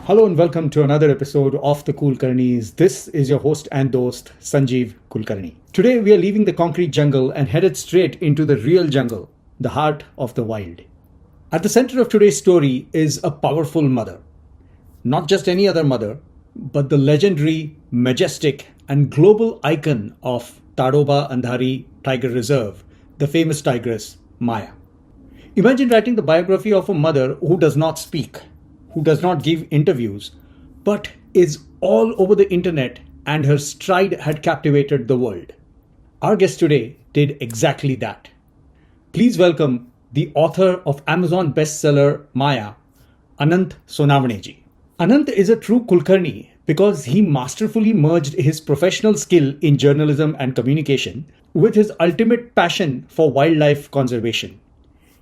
Hello and welcome to another episode of the Kulkarnis. This is your host and host, Sanjeev Kulkarni. Today we are leaving the concrete jungle and headed straight into the real jungle, the heart of the wild. At the center of today's story is a powerful mother. Not just any other mother, but the legendary, majestic, and global icon of Tadoba Andhari Tiger Reserve, the famous tigress, Maya. Imagine writing the biography of a mother who does not speak, who does not give interviews, but is all over the internet, and her stride had captivated the world. Our guest today did exactly that. Please welcome the author of Amazon bestseller Maya, Anant Sonawane. Anant is a true Kulkarni because he masterfully merged his professional skill in journalism and communication with his ultimate passion for wildlife conservation.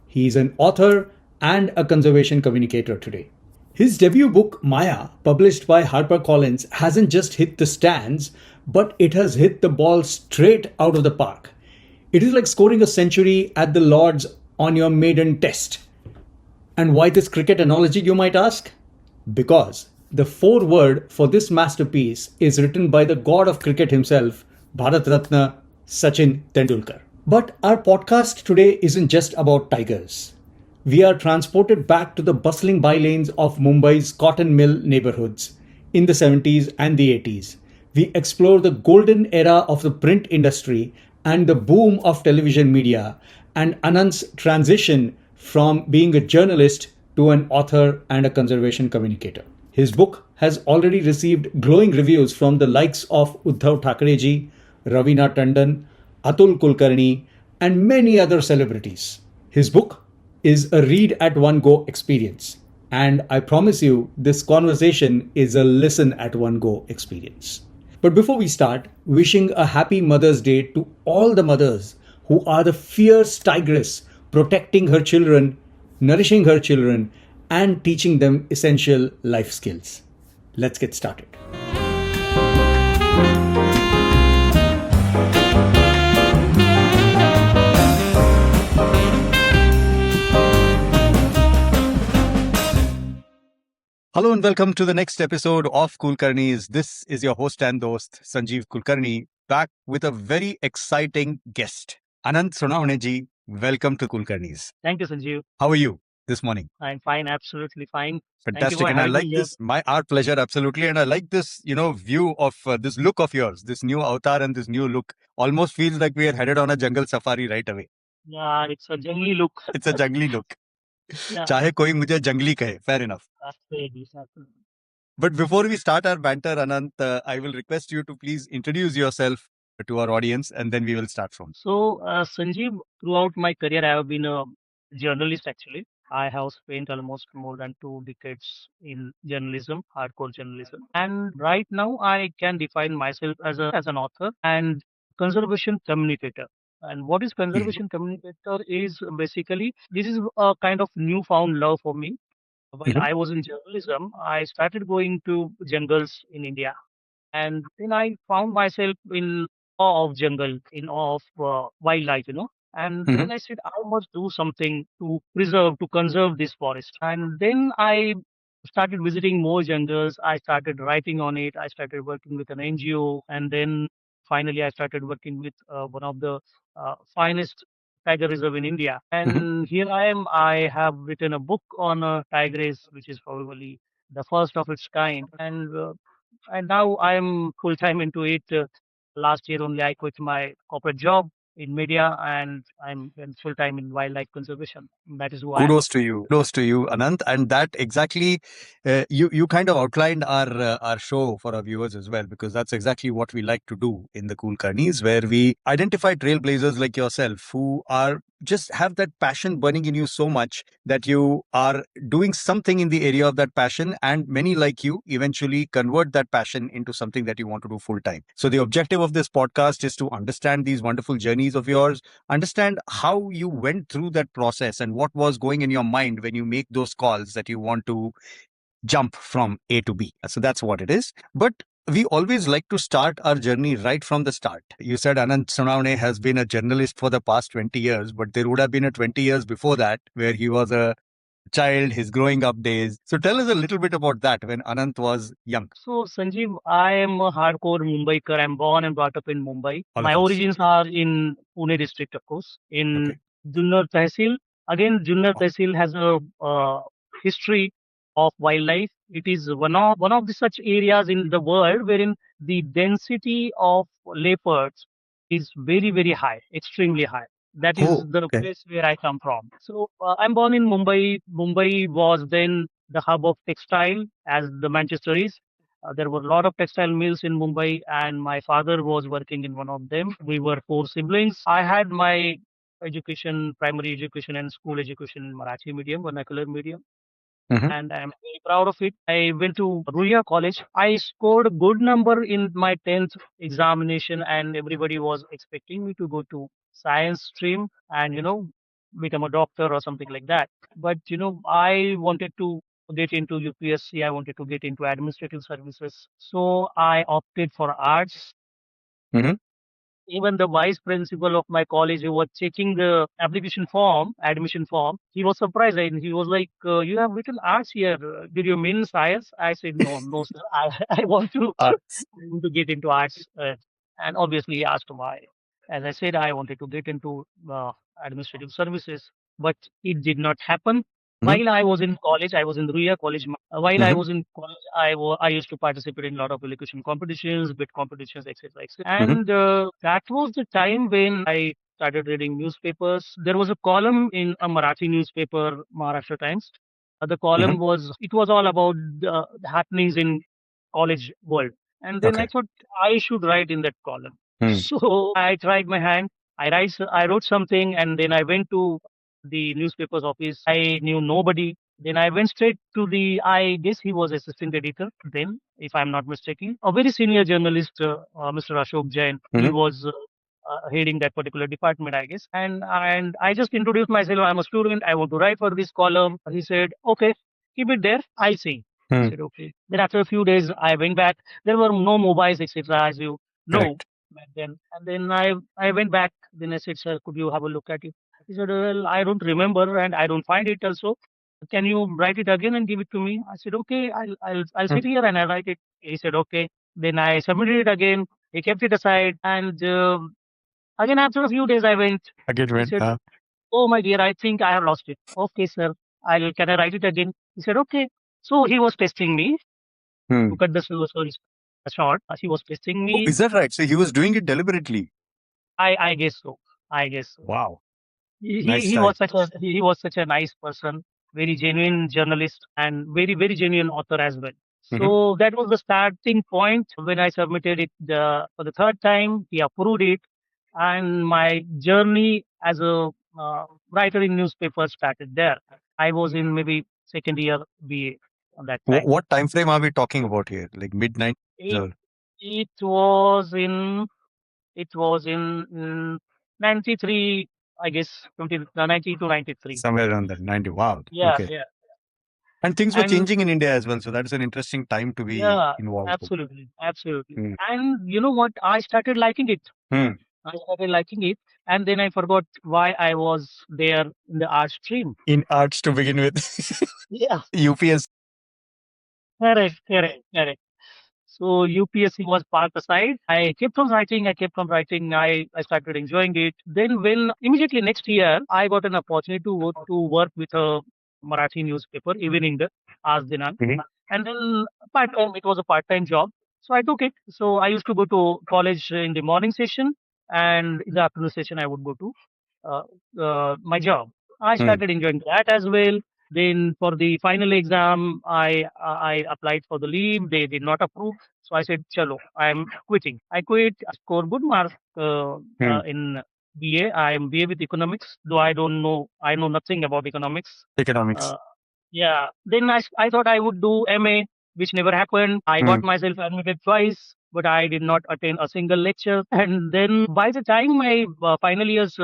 He is an author and a conservation communicator today. His debut book, Maya, published by HarperCollins, hasn't just hit the stands, but it has hit the ball straight out of the park. It is like scoring a century at the Lords on your maiden test. And why this cricket analogy, you might ask? Because the foreword for this masterpiece is written by the god of cricket himself, Bharat Ratna, Sachin Tendulkar. But our podcast today isn't just about tigers. We are transported back to the bustling bylanes of Mumbai's cotton mill neighborhoods in the 70s and the 80s. We explore the golden era of the print industry and the boom of television media, and Anant's transition from being a journalist to an author and a conservation communicator. His book has already received glowing reviews from the likes of Uddhav Thackerayji, Ravina Tandon, Atul Kulkarni, and many other celebrities. His book is a read at one go experience. And I promise you, this conversation is a listen at one go experience. But before we start, wishing a happy Mother's Day to all the mothers who are the fierce tigress protecting her children, nourishing her children, and teaching them essential life skills. Let's get started. Hello and welcome to the next episode of Kulkarnis. This is your host and host, Sanjeev Kulkarni, back with a very exciting guest. Anant Sonawane, welcome to Kulkarnis. Thank you, Sanjeev. How are you this morning? I'm fine, absolutely fine. Fantastic. And I like this, our pleasure, absolutely. And I like this, view of this look of yours, this new avatar and this new look. Almost feels like we are headed on a jungle safari right away. Yeah, it's a jungly look. It's a jungly look. Yeah. Chahe koi mujhe jungly kahe, fair enough. Absolutely. But before we start our banter, Anant, I will request you to please introduce yourself to our audience and then we will start from. So, Sanjeev, throughout my career, I have been a journalist actually. I have spent almost more than 2 decades in journalism, hardcore journalism. And right now, I can define myself as an author and conservation communicator. And what is conservation communicator is basically, this is a kind of newfound love for me. While I was in journalism, I started going to jungles in India. And then I found myself in awe of jungle, in awe of wildlife. And then I said, I must do something to preserve, to conserve this forest. And then I started visiting more jungles. I started writing on it. I started working with an NGO. And then finally, I started working with one of the finest tiger reserve in India. And here I am. I have written a book on a tigress, which is probably the first of its kind. And now I am full time into it. Last year only I quit my corporate job in media, and I'm full time in wildlife conservation. That is who I am. Kudos to you, Anant. And that exactly, you kind of outlined our show for our viewers as well, because that's exactly what we like to do in the Cool Carnies, where we identify trailblazers like yourself who are just have that passion burning in you so much that you are doing something in the area of that passion, and many like you eventually convert that passion into something that you want to do full time. So the objective of this podcast is to understand these wonderful journeys of yours, understand how you went through that process and what was going in your mind when you make those calls that you want to jump from A to B. So that's what it is. But we always like to start our journey right from the start. You said Anant Sonawane has been a journalist for the past 20 years, but there would have been a 20 years before that where he was a child, his growing up days. So tell us a little bit about that when Anant was young. So, Sanjeev, I am a hardcore Mumbaiker. I'm born and brought up in Mumbai. All My of us. origins are in Pune district, of course, in Okay. Junnar Tehsil. Again, Junnar Oh. Tehsil has a history of wildlife. It is one of the such areas in the world wherein the density of leopards is very, very high, extremely high. That is Oh, the okay. place where I come from. So I'm born in Mumbai. Mumbai was then the hub of textile, as the Manchester is. There were a lot of textile mills in Mumbai, and my father was working in one of them. We were four siblings. I had my education, primary education, and school education in Marathi medium, vernacular medium, Mhm. and I'm very proud of it. I went to Ruya College. I scored a good number in my 10th examination, and everybody was expecting me to go to science stream and, become a doctor or something like that. But, I wanted to get into UPSC, I wanted to get into administrative services. So I opted for arts. Mhm. Even the vice principal of my college who was checking the application form, admission form, he was surprised and he was like, "You have written arts here. Did you mean science?" I said, "No, no, sir. I want to Arts. I want to get into arts." And obviously, he asked why. As I said, I wanted to get into administrative services, but it did not happen. Mhm. While I was in college, I was in Ruya College. While I Mhm. was in college, I used to participate in a lot of elocution competitions, bit competitions, etc., etc. Mhm. And that was the time when I started reading newspapers. There was a column in a Marathi newspaper, Maharashtra Times. The Mhm. column was all about the happenings in college world. And then I Okay. thought I should write in that column. Hmm. So I tried my hand. I wrote something, and then I went to the newspaper's office. I knew nobody. Then I went straight to I guess he was assistant editor then, if I'm not mistaken, a very senior journalist, Mr. Ashok Jain. He Mhm. was heading that particular department, I guess. And I just introduced myself. I'm a student. I want to write for this column. He said, "Okay, keep it there. I'll see." I Hmm. said, "Okay." Then after a few days, I went back. There were no mobiles, etc., as you know Correct. back then. And then I went back. Then I said, "Sir, could you have a look at it?" He said, "Well, I don't remember and I don't find it also. Can you write it again and give it to me?" I said, "Okay, I'll Hmm. sit here and I'll write it." He said, "Okay." Then I submitted it again. He kept it aside, and again after a few days I went. Again, He when? said, "Oh my dear, I think I have lost it." "Okay, sir. I'll Can I write it again?" He said, "Okay." So he was testing me Hmm. to cut the story short. He was testing Oh, me. is that right? So he was doing it deliberately. I guess so. I guess so. Wow. he, he Nice he style. was such a nice person, very genuine journalist, and very, very genuine author as well. Mhm. So that was the starting point. When I submitted it for the third time, he approved it, and my journey as a writer in newspaper started there. I was in maybe second year BA at that time. What time frame are we talking about here? Like mid 90s it or it was in it was in 93, I guess, 90 to 93. somewhere around that 90? Wow. Yeah, Okay. yeah. And things were And changing in India as well. So that's an interesting time to be yeah, involved. absolutely, absolutely. Hmm. And you know what? I started liking it. Hmm. I started liking it, and then I forgot why I was there in the art stream. In arts to begin with. Yeah, UPS. correct, correct, correct. So UPSC was parked aside. I kept on writing. I kept on writing. I started enjoying it. Then, when immediately next year, I got an opportunity to work with a Marathi newspaper, even in the Aaj Dinan. Mhm. And then part time, it was a part time job. So I took it. So I used to go to college in the morning session, and in the afternoon session, I would go to uh, my job. I Hmm. started enjoying that as well. Then for the final exam, I applied for the leave. They did not approve. So I said, "Chalo, I'm quitting." I quit. I scored good marks Hmm. in BA. I am BA with economics, though I know nothing about economics. Economics. Uh, yeah. Then I thought I would do MA, which never happened. I Hmm. got myself admitted twice, but I did not attend a single lecture. And then by the time my final year's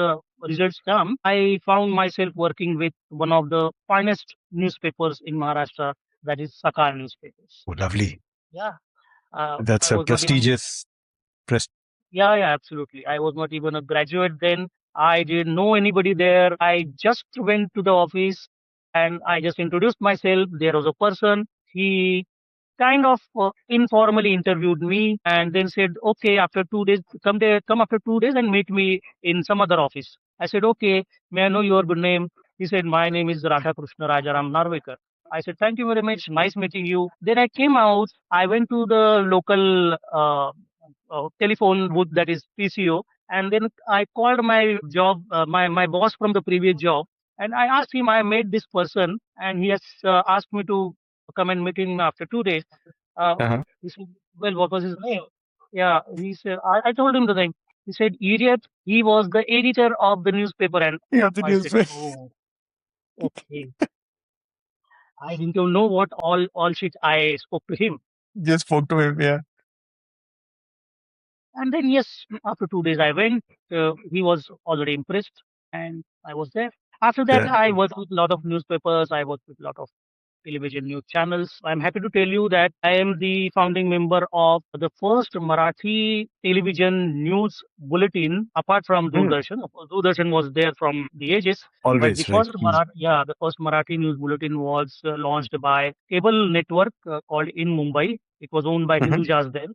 results come, I found myself working with one of the finest newspapers in Maharashtra, that is Sakar newspapers. Oh, lovely. Yeah. That's I a was not even, prestigious press. yeah, yeah, absolutely. I was not even a graduate then. I didn't know anybody there. I just went to the office. and I just introduced myself. There was a person. He kind of informally interviewed me and then said, "Okay, after 2 days, come after 2 days and meet me in some other office." I said, "Okay, may I know your good name?" He said, "My name is Radha Krishna Rajaram Narvekar." I said, "Thank you very much. Nice meeting you." Then I came out. I went to the local telephone booth, that is PCO, and then I called my job, my boss from the previous job, and I asked him. I met this person, and he has asked me to come and meet him after 2 days. Uh, Uh-huh. he said, "Well, what was his name?" Yeah, he said, I told him the name. He said, "Idiot, he was the editor of the newspaper." And Yeah, the I said, newspaper. "Oh, okay." I didn't even know what all shit I spoke to him. Just spoke to him. Yeah. And then, yes, after 2 days, I went. He was already impressed, and I was there. After that, Yeah. I worked with a lot of newspapers. I worked with a lot of television news channels. I'm happy to tell you that I am the founding member of the first Marathi television news bulletin apart from Hmm. Doordarshan. Of course, Doordarshan was there from the ages, but the Always, right? first the first Marathi news bulletin was launched by cable network called In Mumbai. It was owned by Mm-hmm. Hindujas then.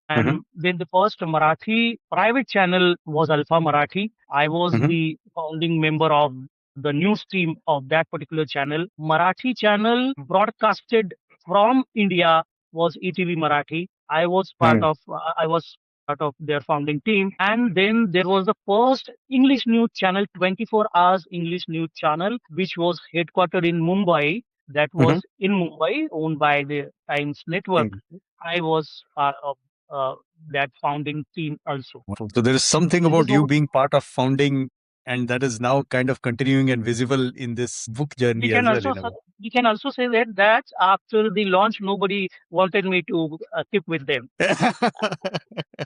Mm-hmm. And then the first Marathi private channel was Alpha Marathi. I was Mm-hmm. the founding member of the news team of that particular channel. Marathi channel broadcasted from India was ETV Marathi. I was part of their founding team. And then there was the first English news channel, 24 hours English news channel, which was headquartered in Mumbai. That Mm-hmm. was in Mumbai, owned by the Times Network. I was part of uh, that founding team also. Wonderful. So there is something This is about you what being part of founding, and that is now kind of continuing and visible in this book we journey can as well, also in a way. we can also say that after the launch, nobody wanted me to keep with them.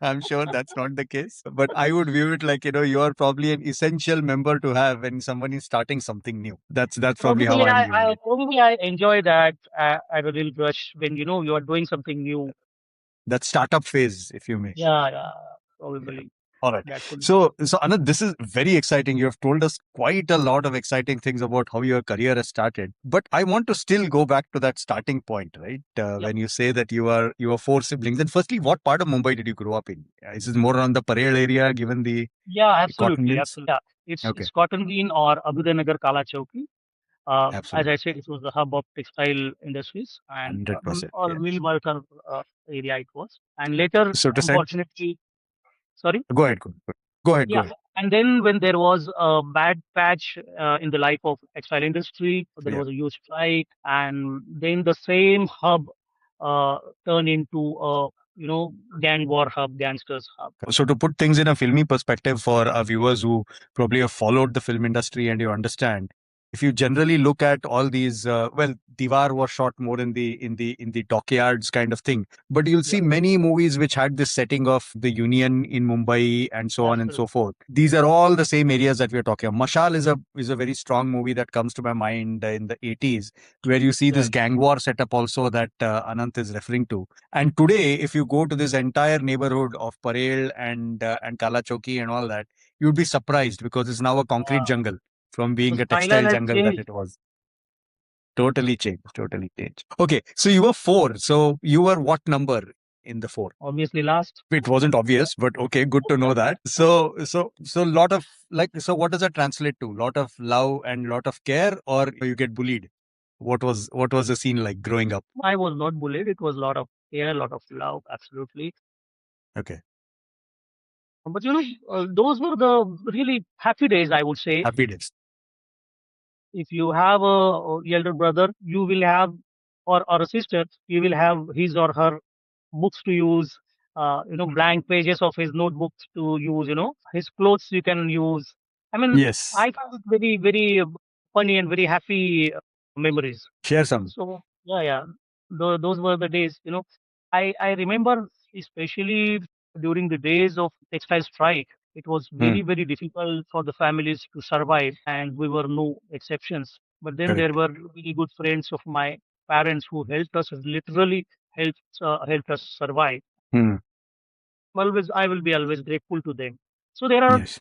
I'm sure that's not the case, but I would view it like, you are probably an essential member to have when someone is starting something new. That's probably how I'm viewing it. Probably I enjoy that at a real rush when you are doing something new. That startup phase, if you may. Yeah, Yeah. probably All right. that could. So Anand, this is very exciting. You have told us quite a lot of exciting things about how your career has started. But I want to still go back to that starting point, right? Yep. When you say that you are four siblings. And firstly, what part of Mumbai did you grow up in? Is it more around the Parel area, given Yeah, the cotton absolutely, mills? absolutely. Yeah, it's Okay, Cotton Green or Abhyudayanagar Kala Chowki. As I absolutely, said, it was the hub of textile industries and 100%. or Yes. mill worker area it was. And later, So to say, unfortunately, sorry, go ahead, go ahead, go yeah. ahead. And then when there was a bad patch in the life of textile industry, there Yeah. was a huge strike, and then the same hub uh, turned into a gang war hub, gangsters hub. So to put things in a filmy perspective for our viewers who probably have followed the film industry and you understand, if you generally look at all these, Diwar was shot more in the dockyards kind of thing, but you'll Yeah, see many movies which had this setting of the Union in Mumbai and so on and so absolutely. forth. These are all the same areas that we are talking about. Mashal is a very strong movie that comes to my mind in the 80s, where you see this Right. gang war setup also that Anant is referring to. And today, if you go to this entire neighborhood of Parel and Kala Choki and all that, you'd be surprised because it's now a concrete Yeah. jungle from The being a skyline textile has jungle that changed. it was. Totally changed. Totally changed. Okay, so you were four. So you were what number in the four? Obviously, last. It wasn't obvious, but okay, good to know that. So lot of so what does that translate to? Lot of love and lot of care, or you get bullied? What was the scene like growing up? I was not bullied. It was a lot of care, a lot of love, absolutely. Okay, But those were the really happy days, I would say. happy days. If you have a elder brother, you will have, or a sister, you will have his or her books to use, blank pages of his notebooks to use, his clothes you can use. I mean, Yes. I found it very, very funny and very happy memories. Share some. So yeah, those were the days. I remember especially during the days of textile strike. It was Hmm. very very difficult for the families to survive, and we were no exceptions. But then there Correct. were really good friends of my parents who helped us, literally helped us survive. Hmm. I will be always grateful to them. So there are Yes.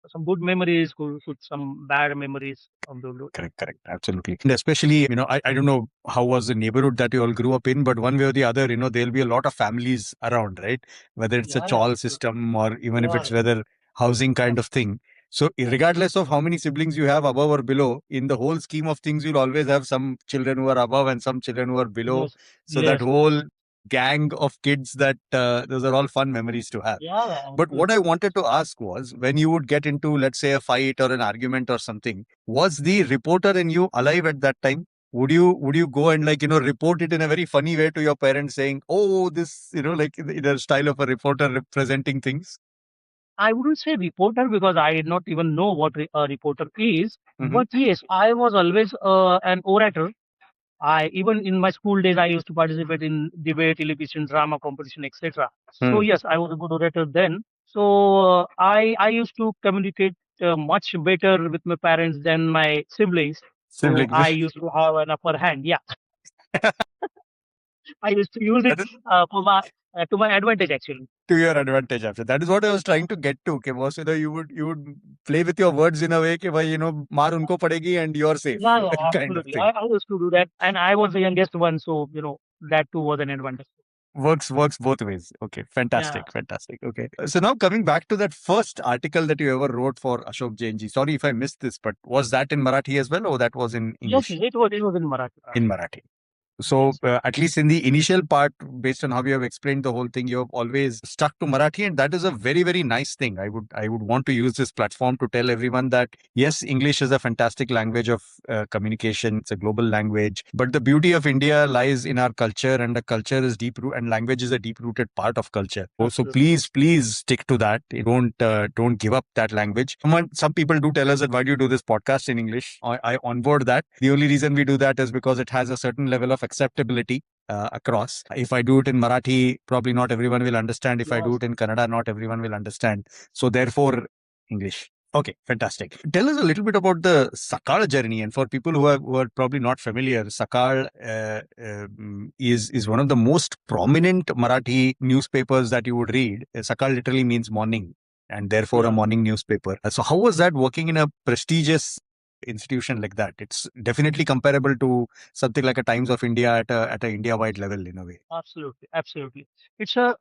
some good memories, some bad memories of the road. Correct, correct. Absolutely. And especially, I don't know how was the neighborhood that you all grew up in, but one way or the other, there'll be a lot of families around, right? Whether it's a Yeah, yeah, chawl system or even if yeah, it's whether housing kind of thing. So regardless of how many siblings you have above or below, in the whole scheme of things, you'll always have some children who are above and some children who are below. yes, So that yes, whole gang of kids, that those are all fun memories to have. yeah, yeah, But what absolutely. I wanted to ask was, when you would get into, let's say, a fight or an argument or something, was the reporter in you alive at that time? Would you go and, like, report it in a very funny way to your parents, saying, "Oh, this," like in a style of a reporter representing things? I wouldn't say reporter because I did not even know what a reporter is. Mm-hmm. But yes, I was always an orator. I even in my school days I used to participate in debate, television, drama competition, etc. So Hmm. yes, I was a good orator then. So I used to communicate much better with my parents than my siblings. So Siblings. I used to have an upper hand. Yeah, I used to use it That is for my to my advantage actually. to your advantage after. That is what I was trying to get to. Okay, boss, you would play with your words in a way, कि भाई, maar unko padegi and you're safe, Yeah, yeah, kind of absolutely. thing. I used to do that, and I was the youngest one, so that too was an advantage. Works both ways. Okay, Yeah. fantastic, fantastic. Okay, so now coming back to that first article that you ever wrote for Ashok Jain ji. Sorry if I missed this, but was that in Marathi as well, or that was in Yes, English? it was in Marathi. In Marathi. So, Yes. at least in the initial part, based on how you have explained the whole thing, you have always stuck to Marathi, and that is a very, very nice thing. I would want to use this platform to tell everyone that yes, English is a fantastic language of communication. It's a global language, but the beauty of India lies in our culture, and the culture is deep root, and language is a deep rooted part of culture. So Absolutely. please, please stick to that. Don't give up that language. Some people do tell us that, why do you do this podcast in English? I onboard that. The only reason we do that is because it has a certain level of acceptability across. If I do it in Marathi, probably not everyone will understand. If I do Yes. it in Kannada, not everyone will understand. So therefore, English. Okay, fantastic. Tell us a little bit about the Sakal journey, and for people who are probably not familiar, Sakal is one of the most prominent Marathi newspapers that you would read. Sakal literally means morning, and therefore a Yeah. morning newspaper. So how was that working in a prestigious institution like that? It's definitely comparable to something like a Times of India at a India wide level, in a way. Absolutely, absolutely. It's a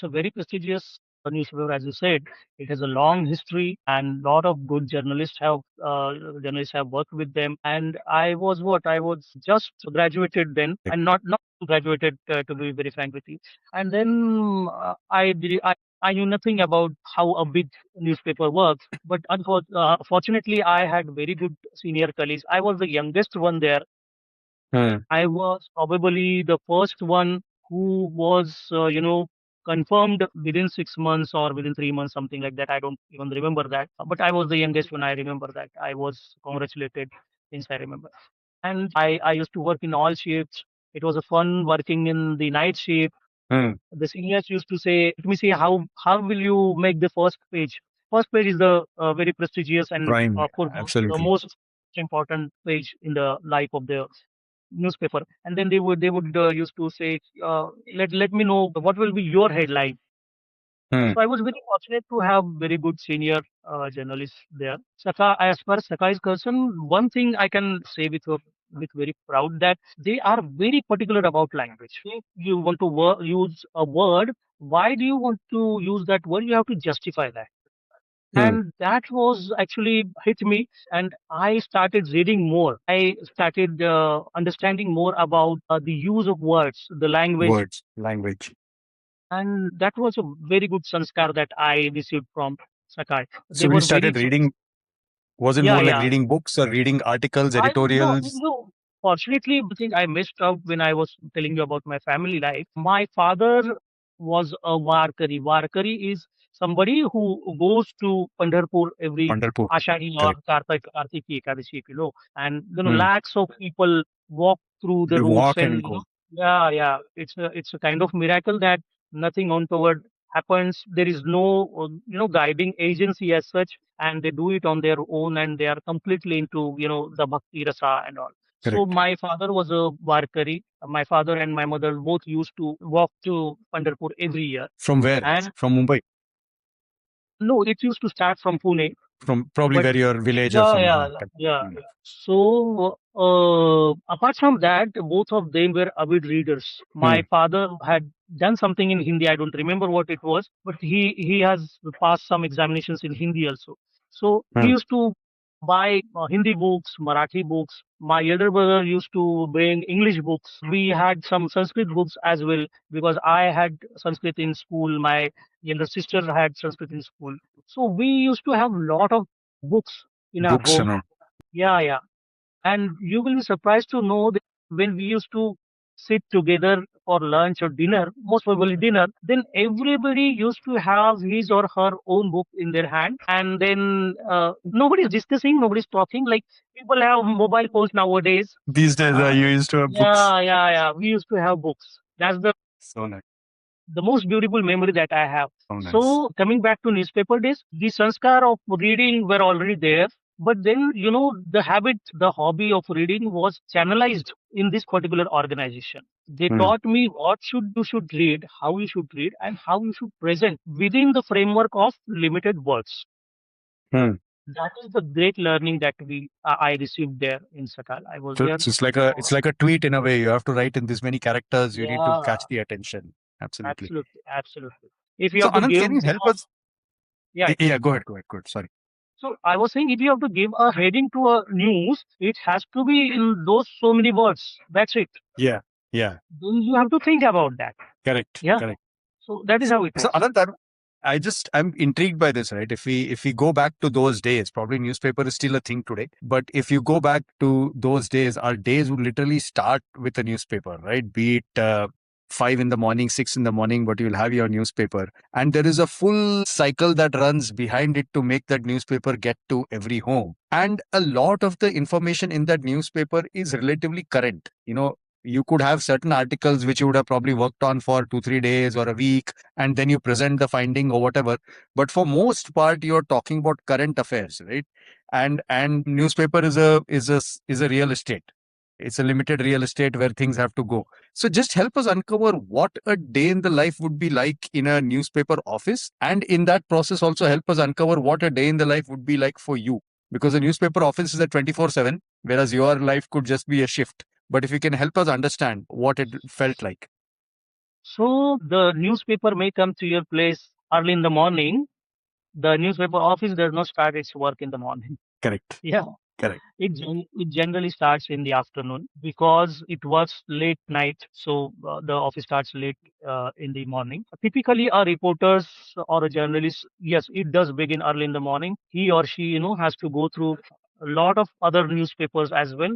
very prestigious newspaper, as you said. It has a long history, and lot of good journalists have worked with them. And I was what I was just graduated then, Like, and not graduated to be very frank with you. And then I knew nothing about how a big newspaper works. But fortunately, I had very good senior colleagues. I was the youngest one there. hmm, I was probably the first one who was, confirmed within 6 months or within 3 months, something like that. I don't even remember that. But I was the youngest one. I remember that. I was congratulated, since I remember. And I used to work in all shifts. It was a fun working in the night shift. hmm, The seniors used to say, "Let me see how will you make the first page?" First page is the very prestigious and prime, of course the absolutely. most important page in the life of the newspaper. And then they would used to say, let me know what will be your headline. Hmm, So I was very fortunate to have very good senior journalists there. Saka, as far as Saka is concerned, one thing I can say with very proud that they are very particular about language. If you want to use a word, why do you want to use that word? You have to justify that. hmm. And that was actually hit me, and I started reading more. I started understanding more about the use of words, the language, Words, language. and that was a very good sanskar that I received from Sakai. They So we were very, started reading. Was it yeah, more like yeah. reading books or reading articles, I no, editorials? no. Fortunately, the thing I missed out when I was telling you about my family life. My father was a Warkari. Warkari is somebody who goes to Pandharpur every Pandharpur. Ashadi or Correct. Kartiki Ekadashi, and Hmm. lakhs of people walk through the They roads, walk and and go. yeah, yeah. It's a kind of miracle that nothing untoward happens. There is no guiding agency as such, and they do it on their own, and they are completely into the bhakti rasa and all. So Correct. my father was a Warkari. My father and my mother both used to walk to Pandharpur every year. From where? And From Mumbai. no, it used to start from Pune. from probably But where your village or yeah, some. yeah, Correct. yeah. Hmm. So, apart from that, both of them were avid readers. Hmm. My father had done something in Hindi. I don't remember what it was, but he has passed some examinations in Hindi also. So he Hmm. used to buy Hindi books, Marathi books. My elder brother used to bring English books. We had some Sanskrit books as well because I had Sanskrit in school. My younger sister had Sanskrit in school. So we used to have lot of books in our Books home. and all. Yeah, yeah. And you will be surprised to know that when we used to sit together for lunch or dinner, most probably dinner, then everybody used to have his or her own book in their hand. And then nobody's discussing, nobody's talking. Like people have mobile phones nowadays. These days, Uh, you used to have books. yeah, yeah, yeah. We used to have books. That's So nice. the most beautiful memory that I have. So nice. So coming back to newspaper days, the sanskar of reading were already there. But then, the habit, the hobby of reading was channelized in this particular organization. They Hmm. taught me what you should read, how you should read, and how you should present within the framework of limited words. Hmm. That is the great learning that I received there in Sakal. I was So there it's like for, a tweet in a way. You have to write in this many characters. You need to yeah, catch the attention. Absolutely. absolutely, absolutely. If you So have to Anand, give, can you help us? yeah. Yeah, go ahead. Go ahead. Good. Sorry. So I was saying if you have to give a heading to a news, it has to be in those so many words. That's it. Yeah. Yeah. Then you have to think about that. Correct. Yeah. Correct. So that is how it So was. Anant, I'm intrigued by this, right? If we go back to those days, probably newspaper is still a thing today. But if you go back to those days, our days would literally start with a newspaper, right? Be it 5 in the morning, 6 in the morning, but you'll have your newspaper, and there is a full cycle that runs behind it to make that newspaper get to every home. And a lot of the information in that newspaper is relatively current. You could have certain articles which you would have probably worked on for 2 3 days or a week, and then you present the finding or whatever. But for most part, you're talking about current affairs, right? And newspaper is a real estate. It's a limited real estate where things have to go. So just help us uncover what a day in the life would be like in a newspaper office, and in that process also help us uncover what a day in the life would be like for you, because a newspaper office is a 24/7, whereas your life could just be a shift. But if you can help us understand what it felt like. So the newspaper may come to your place early in the morning. The newspaper office does not start its work in the morning. Correct. Yeah. Correct. It generally starts in the afternoon because it works late night. So the office starts late in the morning. Typically, a reporters or a journalist, yes, it does begin early in the morning. He or she, has to go through a lot of other newspapers as well,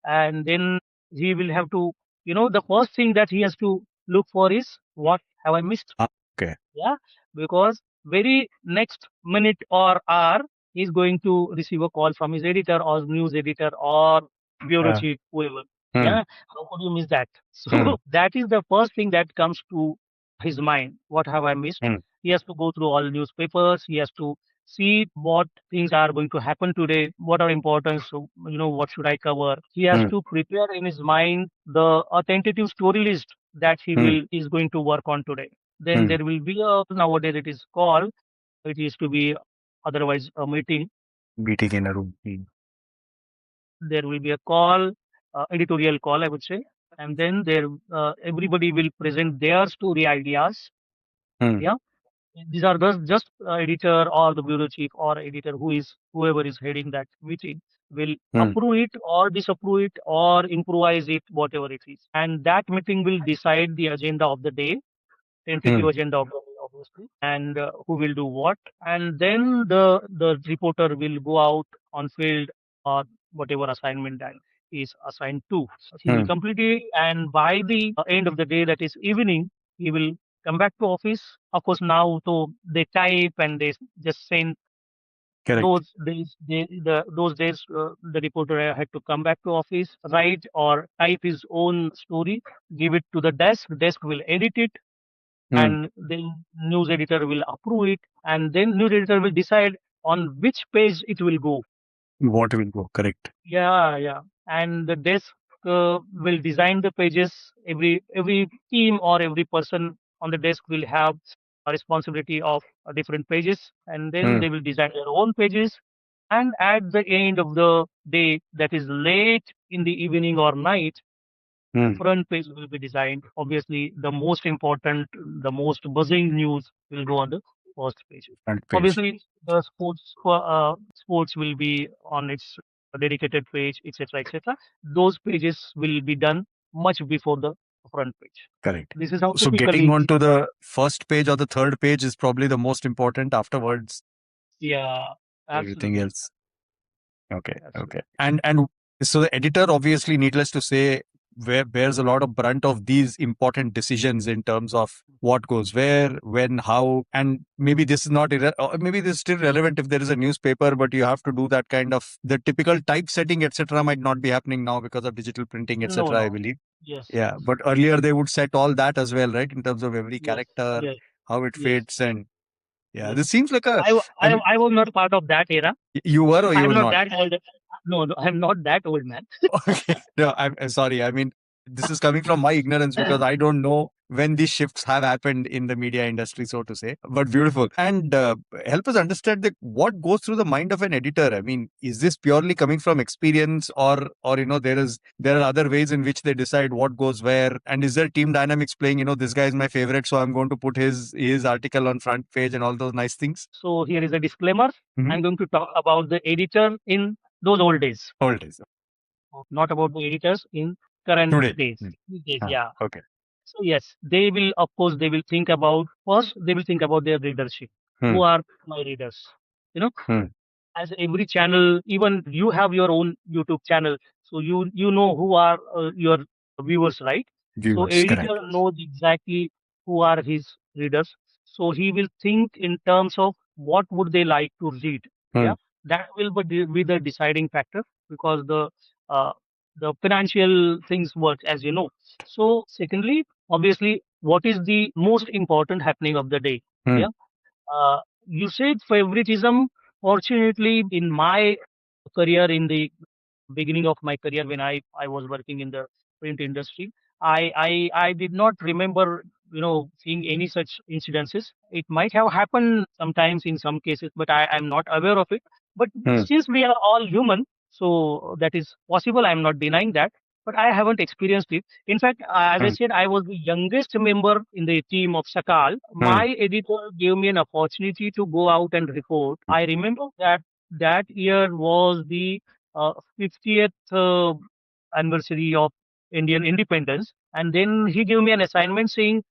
and then he will have to, the first thing that he has to look for is what have I missed? Ah, okay. Yeah, because very next minute or hour, he's going to receive a call from his editor or news editor or bureau Uh, chief, whoever. hmm, Yeah, how could you miss that? hmm, So that is the first thing that comes to his mind. What have I missed? hmm, He has to go through all newspapers. He has to see what things are going to happen today, what are important. So, what should I cover? He has hmm, to prepare in his mind the authentative story list that hmm, is going to work on today. Then hmm. there will be a nowadays it is called, it is to be otherwise a meeting. Meeting in a room. Hmm, There will be a call, editorial call, I would say, and then there everybody will present their story ideas. hmm, Yeah, these are just editor or the bureau chief or editor whoever is heading that meeting will hmm, approve it or disapprove it or improvise it, whatever it is, and that meeting will decide the agenda of the day, tentative hmm, agenda of the day, obviously, and who will do what, and then the reporter will go out on field or whatever assignment that is assigned to. He will hmm. complete it, and by the end of the day, that is evening, he will come back to office. Of course, now so they type and they just send. Correct. Those days, the reporter had to come back to office, write or type his own story, give it to the desk. Desk will edit it, Hmm. and then news editor will approve it, and then news editor will decide on which page it will go. What will go? Correct. Yeah, yeah. And the desk will design the pages. Every team or every person on the desk will have responsibility of different pages, and then Hmm. they will design their own pages. And at the end of the day, that is late in the evening or night, the Hmm. front page will be designed. Obviously, the most important, the most buzzing news will go on the first page. Front page. Obviously, the sports will be on its dedicated page, etc., etc. Those pages will be done much before the front page. Correct. This is how So getting typically, onto the first page or the third page is probably the most important. Afterwards, yeah, everything absolutely, else. Okay, okay. absolutely. And so the editor, obviously, needless to say, bears a lot of brunt of these important decisions in terms of what goes where, when, how, and maybe this is not or maybe this is still relevant if there is a newspaper, but you have to do that kind of the typical typesetting, etc. might not be happening now because of digital printing, No, etc. I no, believe. yes, Yeah, yes, but earlier they would set all that as well, right? In terms of every yes, character, yes, how it yes, fits, and yeah, yes. this seems like a. I, I I, mean, I was not part of that era. you were or you I'm were not not? that old. No, no, I'm not that old, man. Okay. No, I'm sorry. I mean, this is coming from my ignorance because I don't know when these shifts have happened in the media industry, so to say. But beautiful. And help us understand that what goes through the mind of an editor. I mean, is this purely coming from experience, or there are other ways in which they decide what goes where? And is there team dynamics playing? This guy is my favorite, so I'm going to put his article on front page and all those nice things. So here is a disclaimer. Mm-hmm. I'm going to talk about the editor in those old days, Old days. not about the editors in current Today. days. Mm. These days, Ah, yeah. okay. So yes, they will, of course, they will think about first. They will think about their readership. Hmm. Who are my readers? You know, Hmm. as every channel, even you have your own YouTube channel, so you know who are your viewers, right? So Viewers, correct. editor knows exactly who are his readers. So he will think in terms of what would they like to read. Hmm. Yeah, that will be the deciding factor, because uh, the financial things work, as you know. So secondly, obviously, what is the most important happening of the day? Hmm. Yeah, you said favoritism. Fortunately, in my career, in the beginning of my career, when I was working in the print industry, I did not remember, seeing any such incidences. It might have happened sometimes in some cases, but I'm not aware of it. But Hmm. since we are all human, so that is possible. I'm not denying that, but I haven't experienced it. In fact, as I Hmm. said, I was the youngest member in the team of Sakal. Hmm. My editor gave me an opportunity to go out and report. I remember that that year was the 50th anniversary of Indian independence. And then he gave me an assignment saying,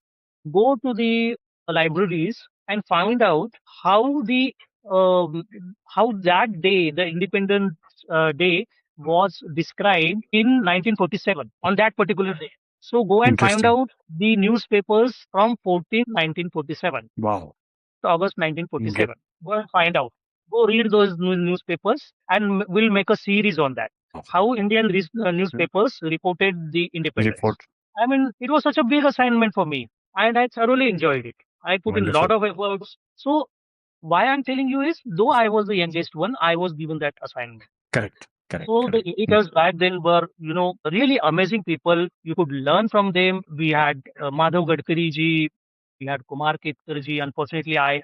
go to the libraries and find out how the um, how that day, the Independence Day, was described in 1947 on that particular day. So go and find Interesting. out the newspapers from 1947. Wow. August Get 1947. Go and find out. Go read those newspapers, and we'll make a series on that. How Indian newspapers reported the independence. report. I mean, it was such a big assignment for me, and I thoroughly enjoyed it. I put in a Wonderful. lot of efforts. So, why I'm telling you is, though I was the youngest one, I was given that assignment. Correct. Correct. So the Correct. editors back then were, really amazing people. You could learn from them. We had Madhav Gadkari ji, we had Kumar Ketkar ji. Unfortunately, I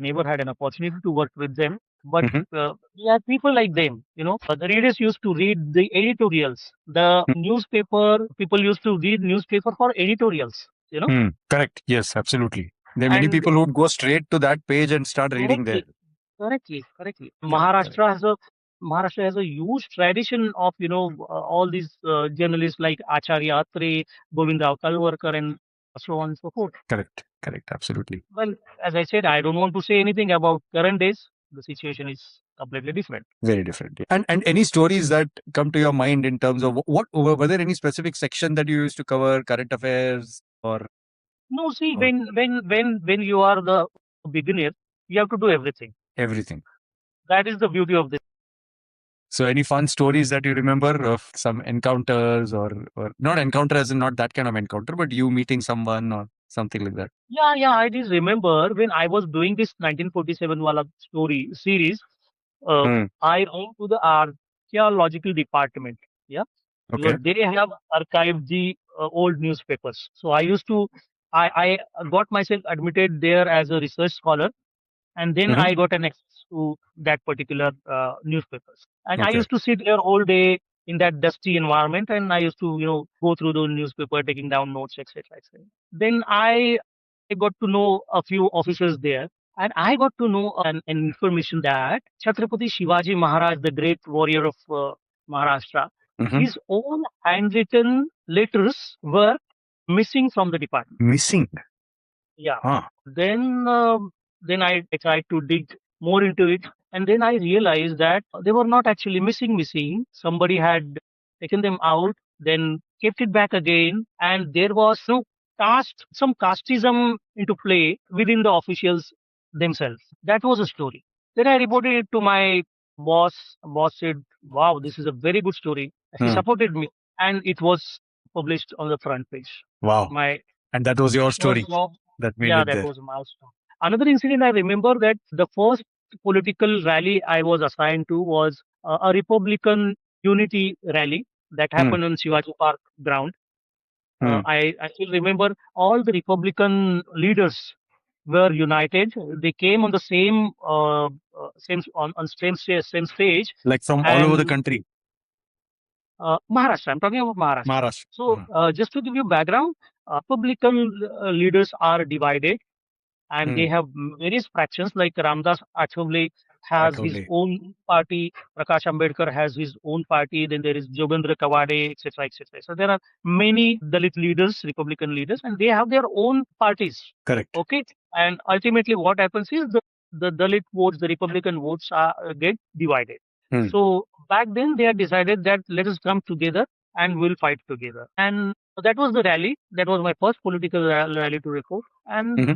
never had an opportunity to work with them. But Mhm. we had people like them. The readers used to read the editorials. The newspaper people used to read newspaper for editorials. Hmm. Correct. Yes, absolutely. There are many And people who would go straight to that page and start reading there. correctly, correctly. Correct. Maharashtra has a huge tradition of all these journalists like Acharya Atre, Govinda Kalwarkar, and so on and so forth. Correct. Correct. Absolutely. Well, as I said, I don't want to say anything about current days. The situation is completely different. Very different. And any stories that come to your mind in terms of what were there any specific section that you used to cover, current affairs No, see, or when you are the beginner, you have to do everything. everything? That is the beauty of this. So any fun stories that you remember of some encounters or not encounter as in not that kind of encounter, but you meeting someone or something like that? Yeah, yeah, I just remember when I was doing this 1947 wala story series, uh, Hmm. I went to the archaeological department. Yeah, because Okay. they have archived the old newspapers. So I used to I got myself admitted there as a research scholar, and then Hmm. I got an access to that particular newspapers. And I Okay. used to sit there all day in that dusty environment, and I used to, go through the newspaper, taking down notes, etc., etc. Then I got to know a few officers there, and I got to know an information that Chhatrapati Shivaji Maharaj, the great warrior of Maharashtra, Hmm. his own handwritten letters were missing from the department. Missing. Yeah. Huh. Then, then I tried to dig more into it, and then I realized that they were not actually missing. Somebody had taken them out, then kept it back again, and there was some casteism into play within the officials themselves. That was a story. Then I reported it to my boss. Boss said, "Wow, this is a very good story." He Hmm. supported me, and it was published on the front page. Wow. My And that was your first story job. that made Yeah, it that there. was a milestone. Another incident I remember, that the first political rally I was assigned to was a Republican unity rally that Hmm. happened on Shivaji Park ground. Hmm. I still remember all the Republican leaders were united. They came on the same stage, Like from all over the and country. Maharashtra. I'm talking about Maharashtra. Maharashtra. So, just to give you background, Republican leaders are divided, and Hmm. they have various fractions. Like Ramdas Athawale has his Athole. own party, Prakash Ambedkar has his own party, then there is Jogendra Kawade, etc., etc. So there are many Dalit leaders, Republican leaders, and they have their own parties. Correct. Okay, and ultimately what happens is the Dalit votes, the Republican votes get divided. Hmm. So back then they had decided that let us come together and we'll fight together. And that was the rally. That was my first political rally to report. And Hmm.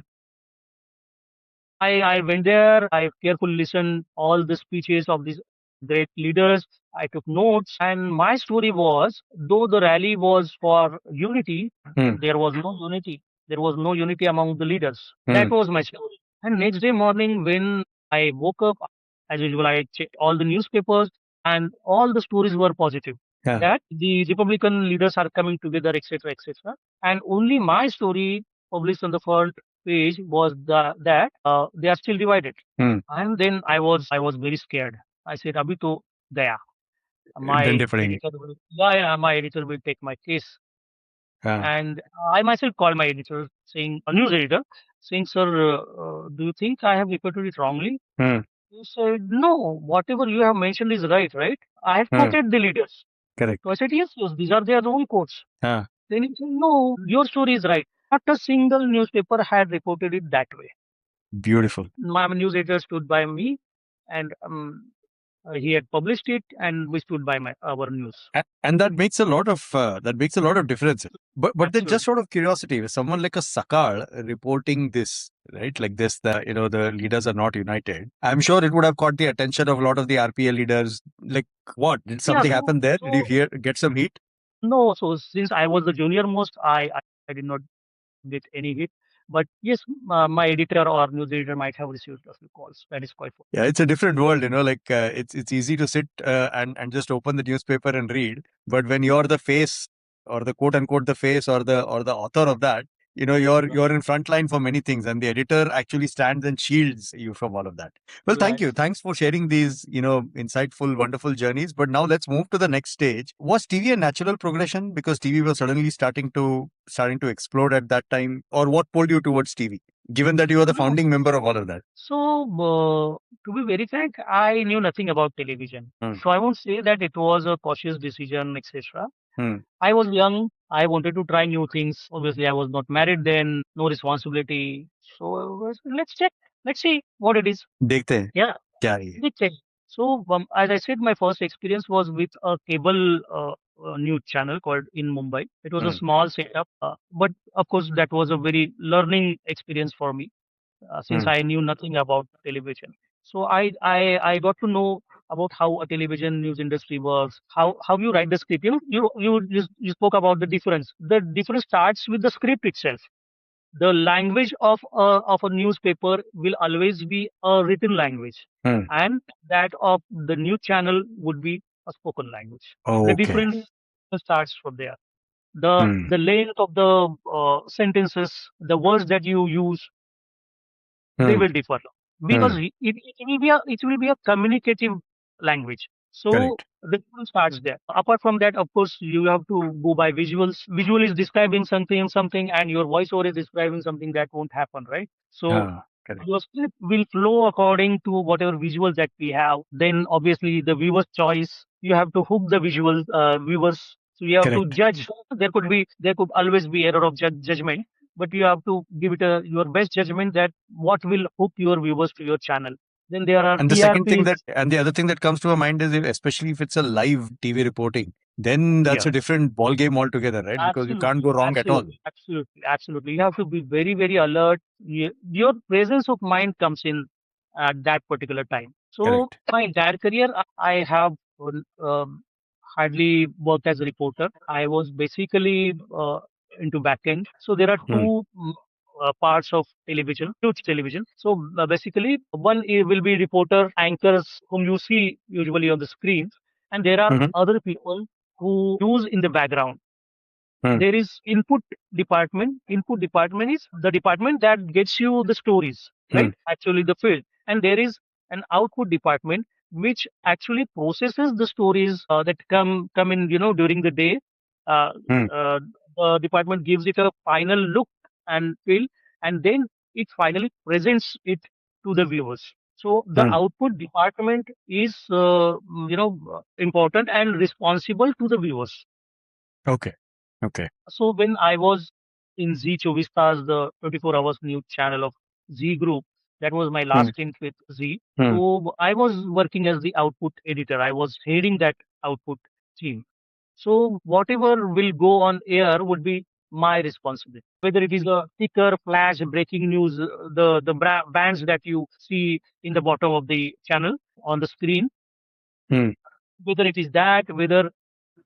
I went there. I carefully listened all the speeches of these great leaders. I took notes, and my story was, though the rally was for unity, Hmm. there was no unity. There was no unity among the leaders. That Hmm. was my story. And next day morning, when I woke up, as usual, I checked all the newspapers, and all the stories were positive. Yeah. That the Republican leaders are coming together, etc., etc. And only my story published on the front page was that they are still divided. Hmm. And then I was very scared. I said, "Abhi to gaya." Dande My padenge. editor will, yeah, my editor will take my case. Yeah. And I myself called my editor, saying, a news editor, saying, "Sir, do you think I have reported it wrongly?" Hmm. He said, "No, whatever you have mentioned is right? I have Hmm. quoted the leaders." Correct. So I said, "Yes, these are their own quotes." Yeah. Then he said, "No, your story is right." Not a single newspaper had reported it that way. Beautiful. My news editor stood by me, and he had published it, and we stood by our news. And that makes a lot of difference. But then, just Absolutely. sort of curiosity, with someone like a Sakal reporting this, right, like this, the leaders are not united. I'm sure it would have caught the attention of a lot of the RPA leaders. Like, what did Yeah. something happen there? Did you get some heat? No. So since I was the junior most, I did not get any hit. But yes, my editor or news editor might have received a few calls. That is quite. Yeah, it's a different world, like it's easy to sit and just open the newspaper and read, but when you're the face, or the quote unquote the face, or the author of that, you're in front line for many things, and the editor actually stands and shields you from all of that. Well, thank Right. you, thanks for sharing these insightful, wonderful journeys. But now let's move to the next stage. Was TV a natural progression because TV was suddenly starting to explode at that time, or what pulled you towards TV, given that you were the No. founding member of all of that? So, to be very frank, I knew nothing about television. Hmm. So I won't say that it was a cautious decision, etc. Hmm. I was young. I wanted to try new things. Obviously, I was not married then, no responsibility. So let's check. Let's see what it is. देखते हैं Yeah, क्या है ये. let's check. So, as I said, my first experience was with a cable news channel called in Mumbai. It was a Hmm. small setup, but of course, that was a very learning experience for me, since Hmm. I knew nothing about television. So I got to know about how a television news industry works, how you write the script. You spoke about the difference. The difference starts with the script itself. The language of a newspaper will always be a written language, Hmm. and that of the news channel would be a spoken language. The Okay. difference starts from there. the length of the sentences, the words that you use, they will differ because it will be a communicative language. So the tool starts there. Apart from that, of course, you have to go by visuals. Visual is describing something, and your voiceover is describing something that won't happen, right? So your script will flow according to whatever visuals that we have. Then obviously the viewer's choice. You have to hook the visual viewers. So you have to judge. There could always be error of judgment, but you have to give it your best judgment that what will hook your viewers to your channel. Then there are And the second thing TRPs. and the other thing that comes to my mind is especially if it's a live TV reporting, then that's Yeah. a different ball game altogether, right? Because you can't Absolutely, go wrong at all. absolutely. You have to be very, very alert. Your presence of mind comes in at that particular time. So, my entire career, I have hardly worked as a reporter. I was basically into backend. So, there are two parts of television, huge television. So, basically, one will be reporter anchors whom you see usually on the screen, and there are other people who use in the background. There is input department. Input department is the department that gets you the stories, right? Actually, the field. And there is an output department which actually processes the stories that come in, during the day. Uh, the department gives it a final look and feel, and then it finally presents it to the viewers. So the output department is, important and responsible to the viewers. Okay. Okay. So when I was in Z Chovistas, the 24 hours news channel of Z Group, that was my last stint with Z. So I was working as the output editor. I was heading that output team. So whatever will go on air would be my responsibility. Whether it is a ticker, flash, breaking news, the bands that you see in the bottom of the channel on the screen, whether it is that, whether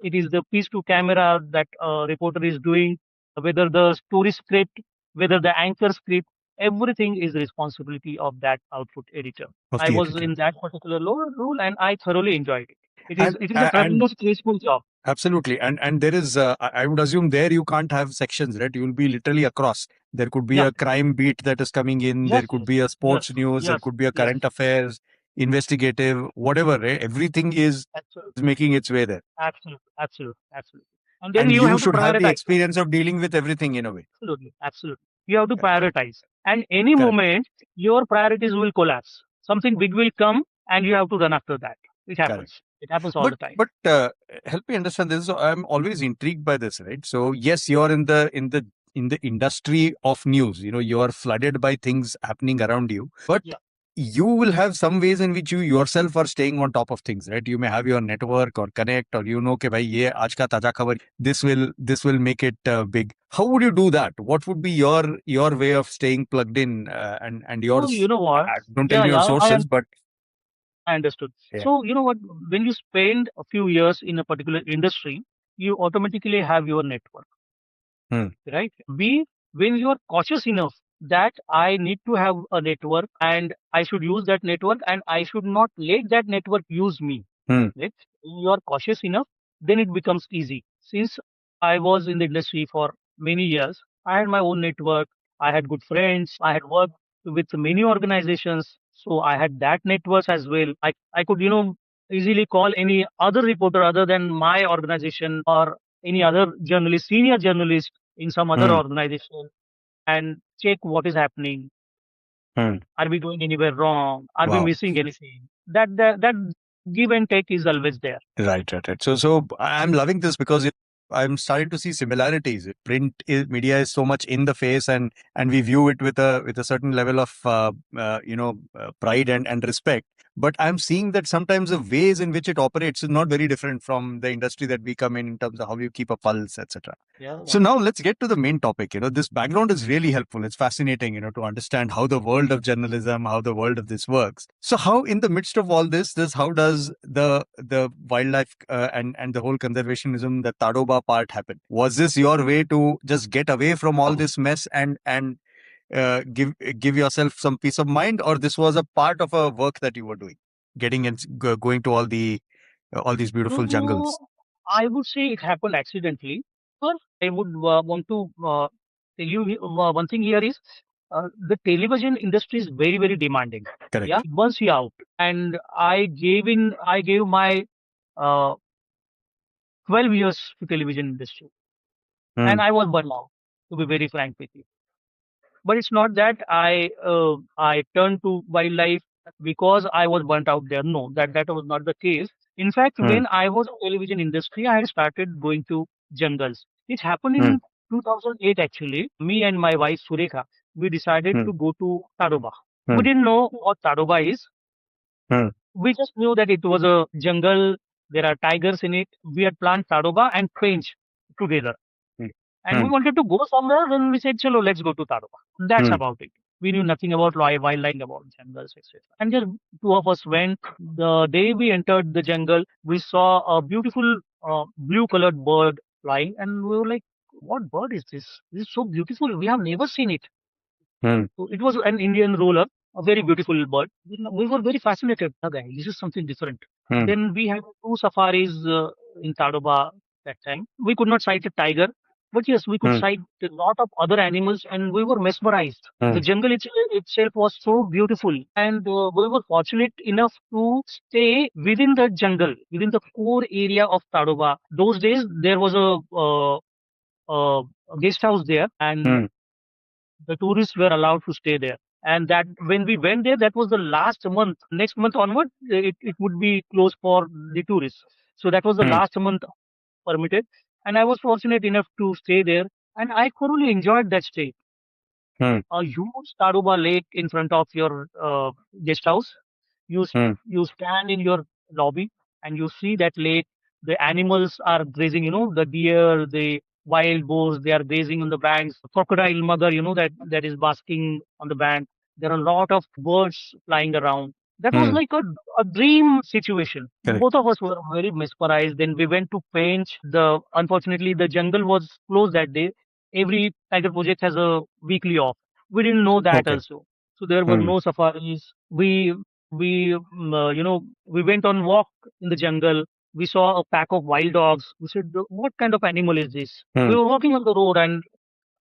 it is the piece to camera that a reporter is doing, whether the story script, whether the anchor script, everything is responsibility of that output editor. Of I the was editor. in that particular role and I thoroughly enjoyed it. And- It is a tremendous stressful job. Absolutely. And there is, I would assume there you can't have sections, right? You'll be literally across. There could be Yeah. a crime beat that is coming in. There Yes. could be a sports news. There Yes. could be a Yes. current affairs, investigative, whatever, right? Everything is Absolutely. making its way there. Absolutely. And then And you you have to should have the prioritize. experience of dealing with everything in a way. Absolutely. You have to prioritize. And any moment, your priorities will collapse. Something big will come and you have to run after that. It happens. It happens all the time. But help me understand this. So I'm always intrigued by this, right? So yes, you're in the industry of news. You are flooded by things happening around you, but you will have some ways in which you yourself are staying on top of things, right? You may have your network or connect, or कि भाई ये आज का ताजा खबर, this will make it big. How would you do that? What would be your way of staying plugged in and yours? So, you know what? Don't tell me your sources, but I understood. Yeah. So, you know what? When you spend a few years in a particular industry, you automatically have your network, right? When you are cautious enough that I need to have a network and I should use that network and I should not let that network use me, right? When you are cautious enough, then it becomes easy. Since I was in the industry for many years, I had my own network. I had good friends. I had worked with many organizations. So I had that network as well. I could, easily call any other reporter other than my organization or any other journalist, senior journalist in some other organization and check what is happening. Are we going anywhere wrong? Are we missing anything? That give and take is always there. Right. So I'm loving this because I'm starting to see similarities. Media is so much in the face, and we view it with a certain level of pride and respect. But I'm seeing that sometimes the ways in which it operates is not very different from the industry that we come in terms of how you keep a pulse, etc. So now let's get to the main topic. This background is really helpful. It's fascinating, to understand how the world of journalism, how the world of this works. So how in the midst of all this, how does the wildlife and the whole conservationism, the Tadoba part happen? Was this your way to just get away from all this mess and give yourself some peace of mind, or this was a part of a work that you were doing, getting and going to all these beautiful jungles? I would say it happened accidentally. I would want to tell you one thing here is the television industry is very, very demanding. Correct. Yeah, it burns you out. And I gave my uh, 12 years to television industry, and Hmm. I was burned out, to be very frank with you. But it's not that I turned to wildlife because I was burnt out there. No, that was not the case. In fact, Hmm. when I was in television industry, I had started going to jungles. It happened Hmm. in 2008 actually. Me and my wife Surekha, we decided Hmm. to go to Tadoba. We Hmm. didn't know what Tadoba is. Hmm. We just knew that it was a jungle. There are tigers in it. We had planned Tadoba and Pench together. Hmm. And Hmm. we wanted to go somewhere, then we said, Chalo, let's go to Tadoba. That's Hmm. about it. We knew nothing about wildlife, about jungles, etc. And just two of us went. The day we entered the jungle, we saw a beautiful blue colored bird flying, and we were like, what bird is this? This is so beautiful. We have never seen it. Hmm. So it was an Indian roller, a very beautiful bird. We were very fascinated. Okay, this is something different. Hmm. Then we had two safaris in Tadoba that time. We could not sight a tiger, but yes, we could Hmm. sight a lot of other animals, and we were mesmerized. Hmm. The jungle itself was so beautiful, and we were fortunate enough to stay within the jungle, within the core area of Tadoba. Those days, there was a guest house there, and Hmm. the tourists were allowed to stay there. And that when we went there, that was the last month. Next month onward, it would be closed for the tourists. So that was the Hmm. last month permitted. And I was fortunate enough to stay there. And I thoroughly enjoyed that stay. Hmm. A huge Tadoba lake in front of your guest house. Hmm. You stand in your lobby and you see that lake. The animals are grazing. The deer, the wild boars, they are grazing on the banks. Crocodile mother, that is basking on the bank. There are a lot of birds flying around. That was Hmm. like a dream situation. Correct. Both of us were very mesmerized. Then we went to Pench. Unfortunately the jungle was closed that day. Every tiger project has a weekly off. We didn't know that Okay. also. So there were Hmm. no safaris. We went on walk in the jungle. We saw a pack of wild dogs. We said, "What kind of animal is this?" We Hmm. were walking on the road and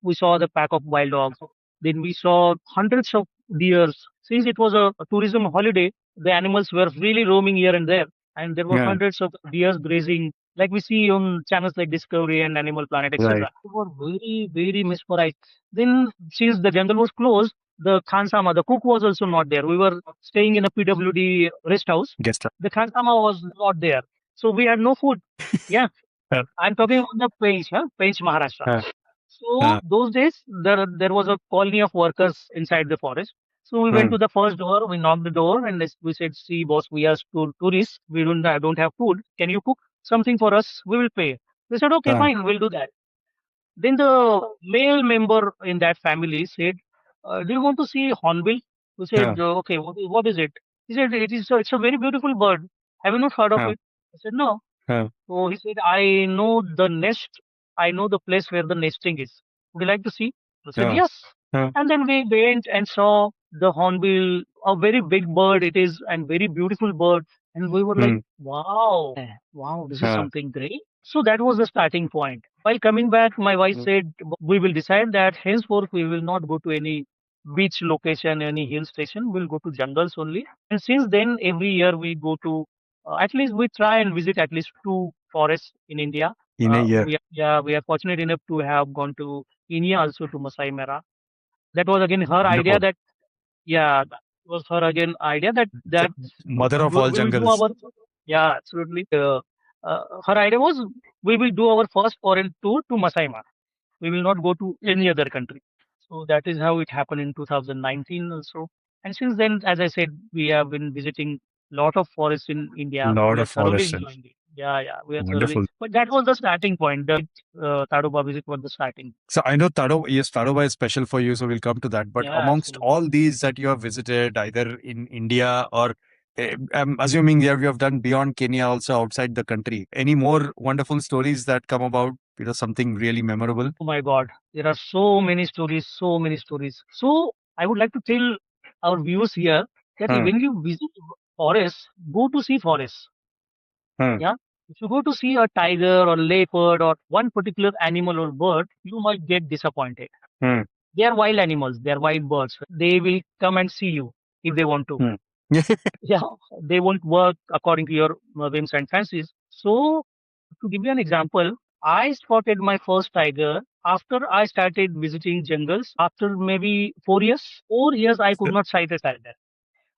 we saw the pack of wild dogs. Then we saw hundreds of deers. Since it was a tourism holiday, the animals were really roaming here and there, and there were Yeah. hundreds of deers grazing, like we see on channels like Discovery and Animal Planet, Right. etc. We were very, very mesmerized. Then, since the jungle was closed, the Khansama, the cook was also not there. We were staying in a PWD rest house. Guest. The Khansama was not there, so we had no food. Yeah, Uh, I'm talking about the Pench, Pench, Maharashtra. uh, So uh, those days there was a colony of workers inside the forest. So we went hmm. to the first door, we knocked the door, and we said, "See, boss, we are tourists. We don't have food. Can you cook something for us? We will pay." They said, "Okay, Uh, fine, we'll do that." Then the male member in that family said, "Do you want to see hornbill?" We said, uh, "Okay, what is it?" He said, it's a very beautiful bird. Have you not heard of uh, it?" I said, "No." uh, So he said, "I know the nest. I know the place where the nesting is. Would you like to see?" I said, uh, "Yes." uh, And then we went and saw the hornbill, a very big bird it is, and very beautiful bird. And we were like, hmm. wow, wow, this is Uh, something great. So that was the starting point. While coming back, my wife said, we will decide that henceforth we will not go to any beach location, any hill station. We'll go to jungles only. And since then, every year we go to, at least we try and visit at least two forests in India. in a year. We are fortunate enough to have gone to Kenya also to Masai Mara. That was again her idea Wonderful. that that was her again idea The that mother of all we will do jungles. our absolutely. Her idea was we will do our first foreign tour to Masai Mara. We will not go to any other country. So that is how it happened in 2019 also. And since then, as I said, we have been visiting lot of forests in India. Lot We are of thoroughly forests. enjoying it. Yeah, we are thoroughly. Wonderful. But that was the starting point. The Tadoba visit was the starting. So I know Tadoba, yes, Tadoba is special for you, so we'll come to that. But Yeah, amongst absolutely. all these that you have visited, either in India or I'm assuming you have done beyond Kenya, also outside the country. Any more wonderful stories that come about? Something really memorable. Oh my God, there are so many stories, so many stories. So I would like to tell our viewers here that Hmm. when you visit forests, go to see forests. Hmm. Yeah. If you go to see a tiger or leopard or one particular animal or bird, you might get disappointed. Hmm. They are wild animals, they are wild birds. They will come and see you if they want to. Hmm. Yeah, they won't work according to your whims and fancies. So, to give you an example, I spotted my first tiger after I started visiting jungles after maybe 4 years. 4 years I could not sight a tiger.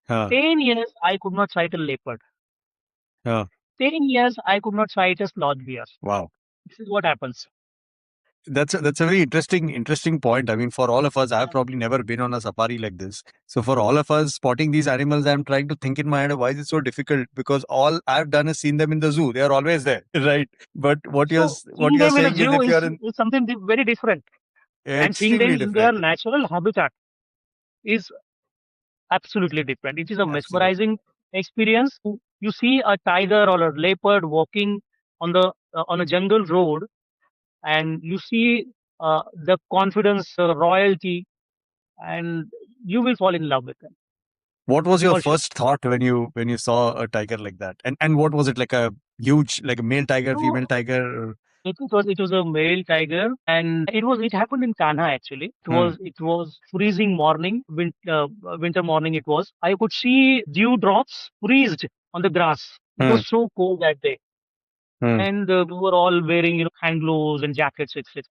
Huh. 10 years I could not sight a leopard. Huh. 10 years I could not sight a sloth bear. Wow. This is what happens. That's a very interesting point. I mean, for all of us, I've probably never been on a safari like this. So for all of us spotting these animals, I'm trying to think in my head, why is it so difficult? Because all I've done is seen them in the zoo. They are always there, right? But So what seeing you're them in a saying is, zoo if you're in is something very different, and seeing them extremely in their different, natural habitat is absolutely different. It is a absolutely. mesmerizing experience. You see a tiger or a leopard walking on a jungle road, and you see the confidence, royalty, and you will fall in love with them What was your for sure. first thought when you saw a tiger like that? And what was it, like a huge, like a male tiger, So female tiger? Or- it was a male tiger, and it happened in Kanha actually. Hmm. It was freezing morning, winter morning. It was. I could see dew drops freezed on the grass. It Hmm. was so cold that day, Hmm. and we were all wearing hand gloves and jackets, etc.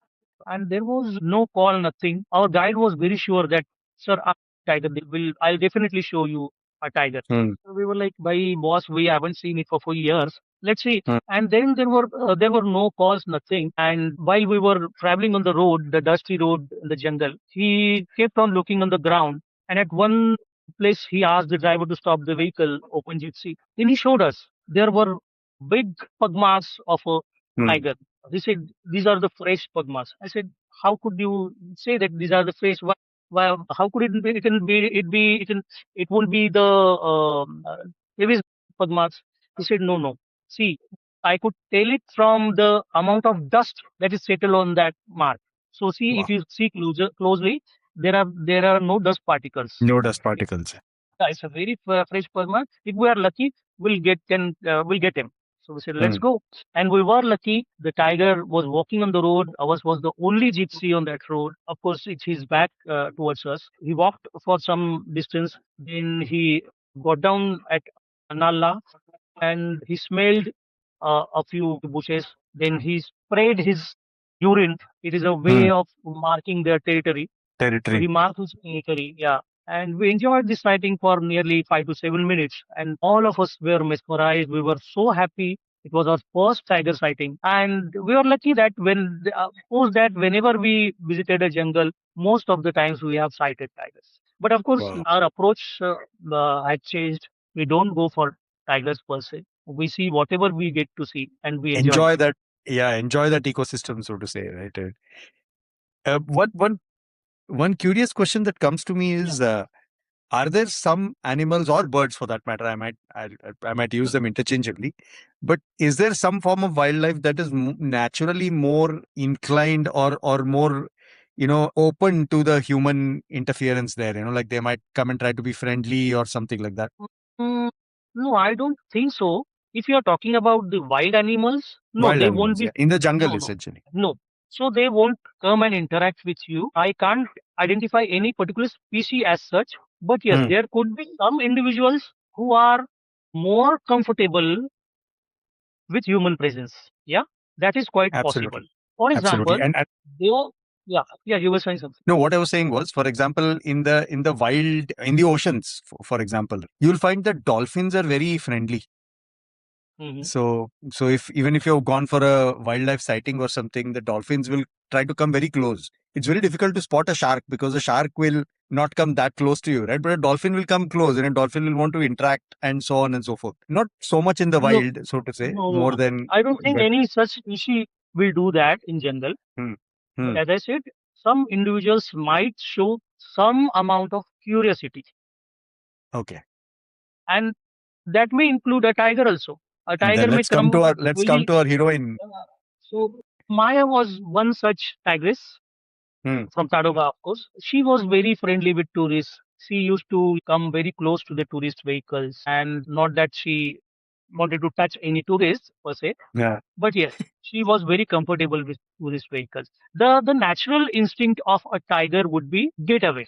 And there was no call, nothing. Our guide was very sure that, sir, tiger will. I'll definitely show you a tiger. Hmm. So we were like, by boss, we haven't seen it for 4 years. Let's see. Hmm. And then there were no calls, nothing. And while we were traveling on the road, the dusty road in the jungle, he kept on looking on the ground. And at one place, he asked the driver to stop the vehicle, open jeepsy. Then he showed us there were big pugmas of a Hmm. tiger. He said, these are the fresh pugmas. I said, how could you say that these are the fresh? Why, how could it be? It won't be the heavy pugmas. He said, no, no. See, I could tell it from the amount of dust that is settled on that mark. So see, if Wow. you see closely, there are no dust particles. No dust particles. Yeah, it's a very fresh perma. If we are lucky, we'll get him. So we said, let's Hmm. go. And we were lucky. The tiger was walking on the road. Ours was the only gypsy on that road. Of course, it's his back towards us. He walked for some distance. Then he got down at Nalla and he smelled a few bushes. Then he sprayed his urine. It is a Hmm. way of marking their territory. So Territory. he marked his territory, yeah. And we enjoyed this sighting for nearly 5 to 7 minutes. And all of us were mesmerized. We were so happy. It was our first tiger sighting. And we were lucky that post that, whenever we visited a jungle, most of the times we have sighted tigers. But of course, Wow. our approach had changed. We don't go for tigers per se. We see whatever we get to see and we enjoy. Enjoy that. Yeah, enjoy that ecosystem, so to say, right? One curious question that comes to me Yeah. is, are there some animals or birds, for that matter? I might use them interchangeably, but is there some form of wildlife that is naturally more inclined or more, open to the human interference there? Like they might come and try to be friendly or something like that. Mm, no, I don't think so. If you are talking about the wild animals, no, Wild they won't animals, be. yeah, in the jungle No, no, essentially. no. So they won't come and interact with you. I can't identify any particular species as such. But yes, Hmm. there could be some individuals who are more comfortable with human presence. Yeah, that is quite possible. Absolutely, For absolutely. example, And they were, yeah, yeah, you were saying something. no, what I was saying was, for example, in the wild, in the oceans, for example, you'll find that dolphins are very friendly. Hmm. So if even if you've gone for a wildlife sighting or something, the dolphins will try to come very close. It's very difficult to spot a shark because a shark will not come that close to you, right? But a dolphin will come close and a dolphin will want to interact and so on and so forth. Not so much in the No, wild, so to say, no, no, more no. than, I don't think but any such species will do that in general. hmm, But hmm, as I said, some individuals might show some amount of curiosity, okay. and that may include a tiger also. A And then tiger may come let's come very. to our heroine. So Maya was one such tigress Hmm, from Tadoba, of course. She was very friendly with tourists. She used to come very close to the tourist vehicles, and not that she wanted to touch any tourists per se. Yeah. But yes, she was very comfortable with tourist vehicles. The natural instinct of a tiger would be get away.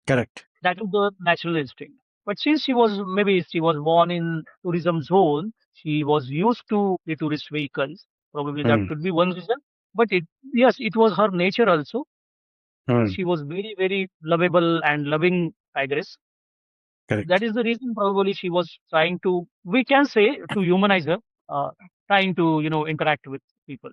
Correct. That is the natural instinct. But since she was born in tourism zone, she was used to the tourist vehicles. Probably that Hmm. could be one reason. But it was her nature also. Hmm. She was very, very lovable and loving tigress. Correct. That is the reason probably she was trying to, we can say, to humanize her, uh, trying to, interact with people.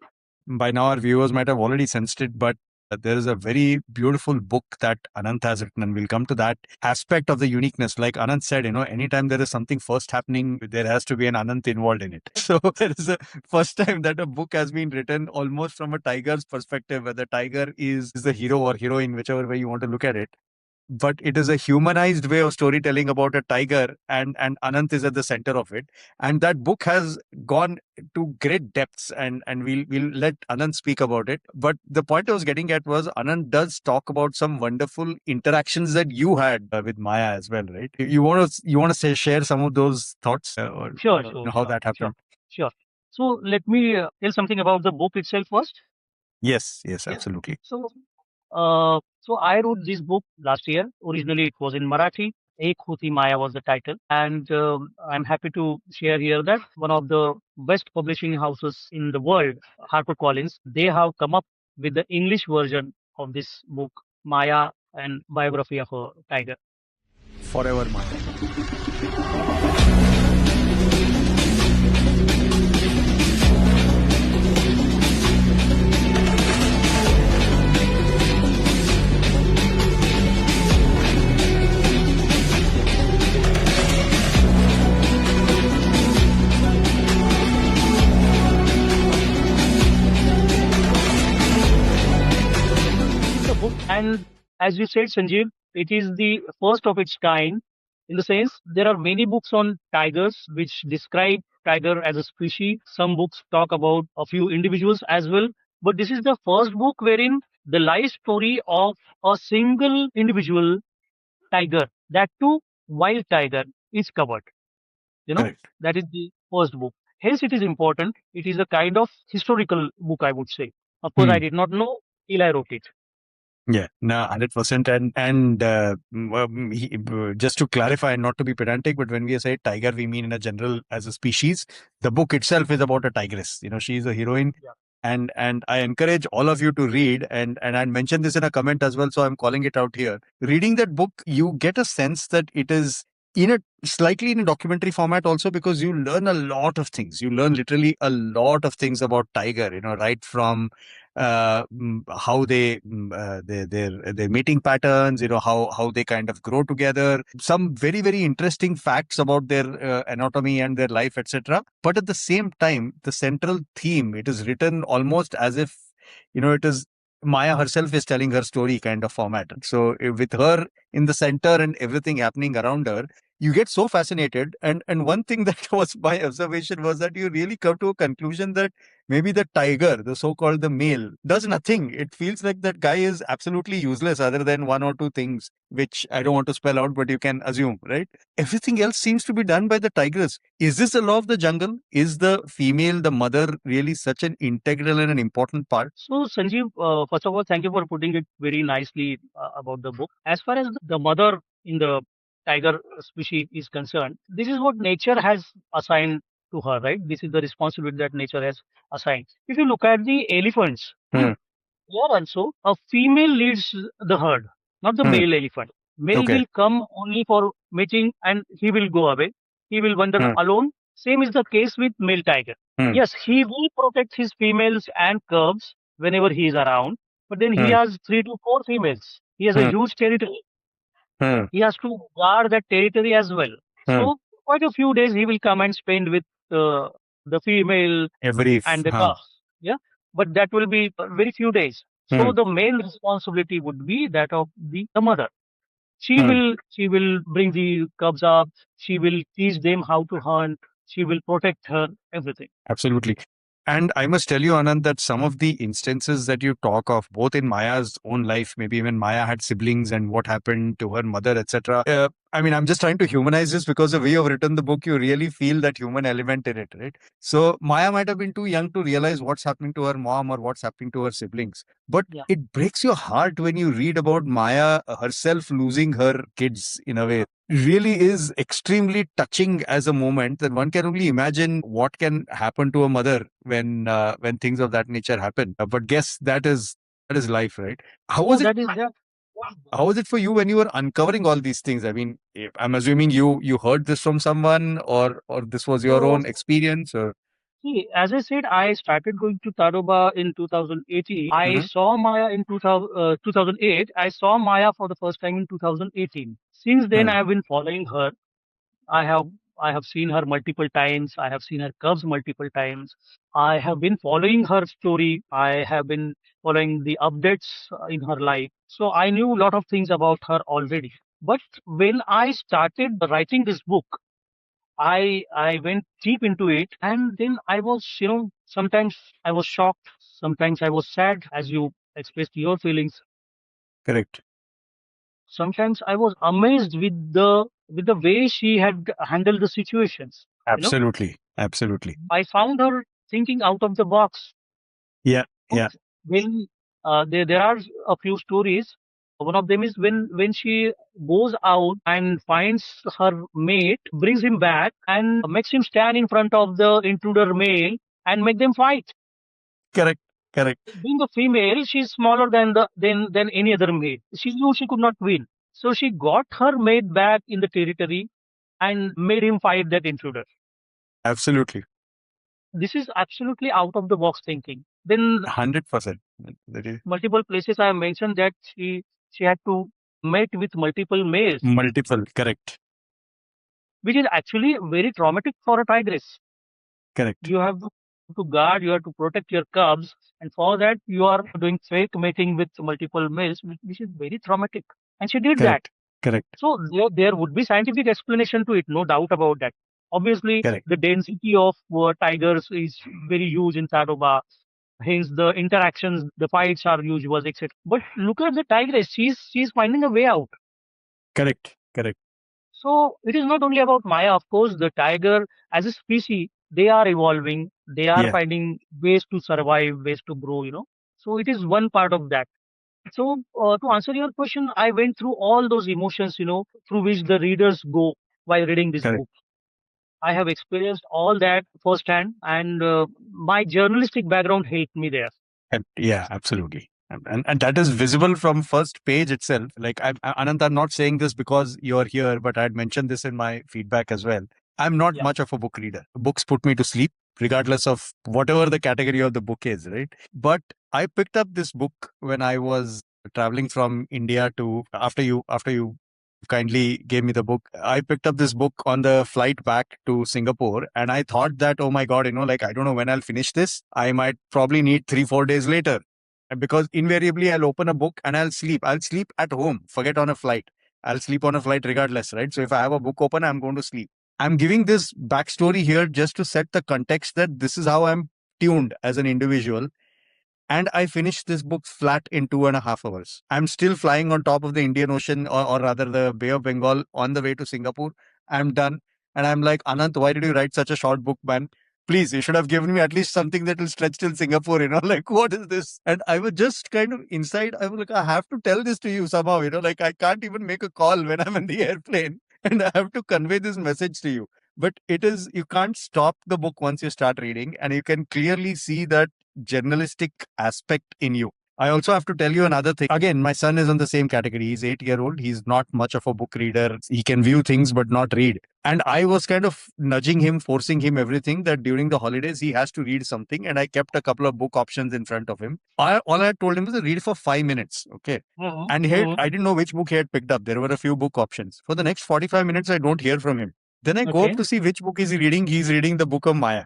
By now, our viewers might have already sensed it, but there is a very beautiful book that Anant has written, and we'll come to that aspect of the uniqueness. Like Anant said, anytime there is something first happening, there has to be an Anant involved in it. So there is a first time that a book has been written almost from a tiger's perspective, where the tiger is the hero or heroine, whichever way you want to look at it, but it is a humanized way of storytelling about a tiger, and Anant is at the center of it. And that book has gone to great depths, and we'll let Anant speak about it. But the point I was getting at was Anant does talk about some wonderful interactions that you had with Maya as well, right? You want to say, share some of those thoughts, or Sure, how that sure, happened? sure. So let me tell something about the book itself first. Yes, absolutely. So I wrote this book last year. Originally, it was in Marathi. Ek Hoti Maya was the title. And I'm happy to share here that one of the best publishing houses in the world, HarperCollins, they have come up with the English version of this book, Maya and Biography of a Tiger. Forever Maya. The book, and as you said, Sanjeev, it is the first of its kind. In the sense, there are many books on tigers which describe tiger as a species. Some books talk about a few individuals as well. But this is the first book wherein the life story of a single individual tiger, that too wild tiger, is covered. Correct. That is the first book. Hence, it is important. It is a kind of historical book, I would say. Of course, I Hmm. did not know till I wrote it. Yeah, no, 100%. And just to clarify, and not to be pedantic, but when we say tiger, we mean in a general as a species. The book itself is about a tigress. She's a heroine, Yeah. and I encourage all of you to read. And I mentioned this in a comment as well, so I'm calling it out here. Reading that book, you get a sense that it is slightly in a documentary format also, because you learn a lot of things. You learn literally a lot of things about tiger. Right from how their mating patterns, how they kind of grow together, some very, very interesting facts about their anatomy and their life, etc. But at the same time, the central theme, it is written almost as if it is Maya herself is telling her story kind of format. So with her in the center and everything happening around her, you get so fascinated. And one thing that was my observation was that you really come to a conclusion that maybe the tiger, the so-called the male, does nothing. It feels like that guy is absolutely useless other than one or two things, which I don't want to spell out, but you can assume, right? Everything else seems to be done by the tigress. Is this a law of the jungle? Is the female, the mother, really such an integral and an important part? So, Sanjeev, first of all, thank you for putting it very nicely about the book. As far as the mother in the tiger species is concerned, this is what nature has assigned to her, right? This is the responsibility that nature has assigned. If you look at the elephants, Hmm. here also a female leads the herd, not the Hmm. male elephant. Male Okay. will come only for mating and he will go away. He will wander Hmm. alone. Same is the case with male tiger. Hmm. Yes, he will protect his females and cubs whenever he is around, but then he Hmm. has 3 to 4 females. He has a Hmm. huge territory. Hmm. He has to guard that territory as well. Hmm. So, quite a few days he will come and spend with the female and the Huh. cubs. Yeah, but that will be very few days. Hmm. So the main responsibility would be that of the mother. Hmm. She will bring the cubs up. She will teach them how to hunt. She will protect her everything. Absolutely. And I must tell you, Anand, that some of the instances that you talk of, both in Maya's own life, maybe even Maya had siblings and what happened to her mother, etc. I mean, I'm just trying to humanize this because the way you've written the book, you really feel that human element in it, right? So Maya might have been too young to realize what's happening to her mom or what's happening to her siblings. But Yeah. it breaks your heart when you read about Maya herself losing her kids in a way. Really is extremely touching as a moment that one can only imagine what can happen to a mother when things of that nature happen. But guess that is life, right? How Yeah, was it? that is that. How was it for you when you were uncovering all these things? I mean, I'm assuming you heard this from someone, or this was your So own experience, or see, as I said, I started going to Tadoba in 2018. I Mhm. saw Maya in 2008. I saw Maya for the first time in 2018. Since then, I Mm. have been following her. I have I have seen her multiple times. I have seen her cubs multiple times. I have been following her story. I have been following the updates in her life. So I knew a lot of things about her already. But when I started writing this book, I went deep into it, and then I was, sometimes I was shocked, sometimes I was sad, as you expressed your feelings. Correct? Sometimes I was amazed with the way she had handled the situations. You know, Absolutely, absolutely. I found her thinking out of the box. Yeah, But yeah. when there are a few stories. One of them is when she goes out and finds her mate, brings him back, and makes him stand in front of the intruder male and make them fight. Correct, correct, Being a female, she's smaller than any other male. She knew she could not win, so she got her mate back in the territory and made him fight that intruder. absolutely, This is absolutely out of the box thinking. Then 100%. That is multiple places I have mentioned that she had to mate with multiple males, multiple. Correct, which is actually very traumatic for a tigress. correct, You have to guard, you have to protect your cubs, and for that you are doing fake mating with multiple males, which is very traumatic. And she did that. correct, correct, So there would be scientific explanation to it, no doubt about that. Obviously, correct. the density of tigers is very huge in Tadoba. Hence, the interactions, the fights are usual, etc. But look at the tigress; she's finding a way out. Correct, correct. So it is not only about Maya, of course. The tiger as a species, they are evolving. They are Yeah, finding ways to survive, ways to grow. So it is one part of that. So to answer your question, I went through all those emotions, through which the readers go while reading this correct. book. I have experienced all that firsthand, and my journalistic background helped me there. Yeah, absolutely. And that is visible from first page itself. Like Anant, I'm not saying this because you're here, but I had mentioned this in my feedback as well. I'm not Yeah. much of a book reader. Books put me to sleep, regardless of whatever the category of the book is, right? But I picked up this book when I was traveling from India to after you kindly gave me the book. I picked up this book on the flight back to Singapore, and I thought that, oh my God, like I don't know when I'll finish this. I might probably need 3-4 days later. And because invariably I'll open a book and I'll sleep. I'll sleep at home, forget on a flight. I'll sleep on a flight regardless, right? So if I have a book open, I'm going to sleep. I'm giving this backstory here just to set the context that this is how I'm tuned as an individual, and I finished this book flat in 2.5 hours. I'm still flying on top of the Indian Ocean, or rather the Bay of Bengal, on the way to Singapore. I'm done. And I'm like, Anant, why did you write such a short book, man? Please, you should have given me at least something that will stretch till Singapore, like, what is this? And I was just kind of inside, I was like, I have to tell this to you somehow, like, I can't even make a call when I'm in the airplane, and I have to convey this message to you. But you can't stop the book once you start reading, and you can clearly see that journalistic aspect in you. I also have to tell you another thing. Again, my son is in the same category. He's 8 year old. He's not much of a book reader. He can view things but not read. And I was kind of nudging him, forcing him everything that during the holidays he has to read something. And I kept a couple of book options in front of him. All I told him was to read for 5 minutes. Okay. Mhm, And mhm. I didn't know which book he had picked up. There were a few book options. For the next 45 minutes, I don't hear from him. Then I go up Okay. to see which book is he reading. He's reading the book of Maya,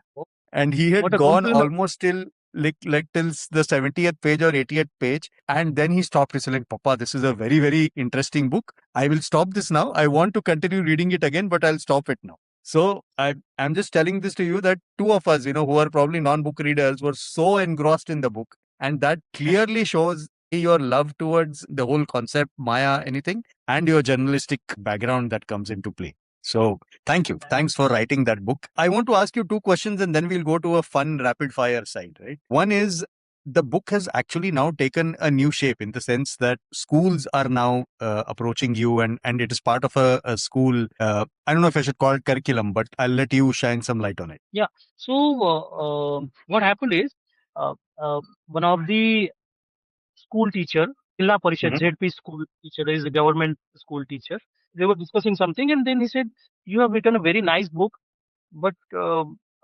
and he What had a good gone to know. almost till like till the 70th page or 80th page, and then he stopped. He's like, Papa, this is a very, very interesting book. I will stop this now. I want to continue reading it again, but I'll stop it now. So I'm just telling this to you that two of us, who are probably non-book readers, were so engrossed in the book, and that clearly shows your love towards the whole concept, Maya, anything, and your journalistic background that comes into play. So thank you. Thanks for writing that book. I want to ask you two questions and then we'll go to a fun rapid fire side, right? One is the book has actually now taken a new shape in the sense that schools are now approaching you and it is part of a school. I don't know if I should call it curriculum, but I'll let you shine some light on it. Yeah. So what happened is one of the school teacher, Jilla Parishad Mhm. ZP school teacher, is a government school teacher. They were discussing something, and then he said, "You have written a very nice book, but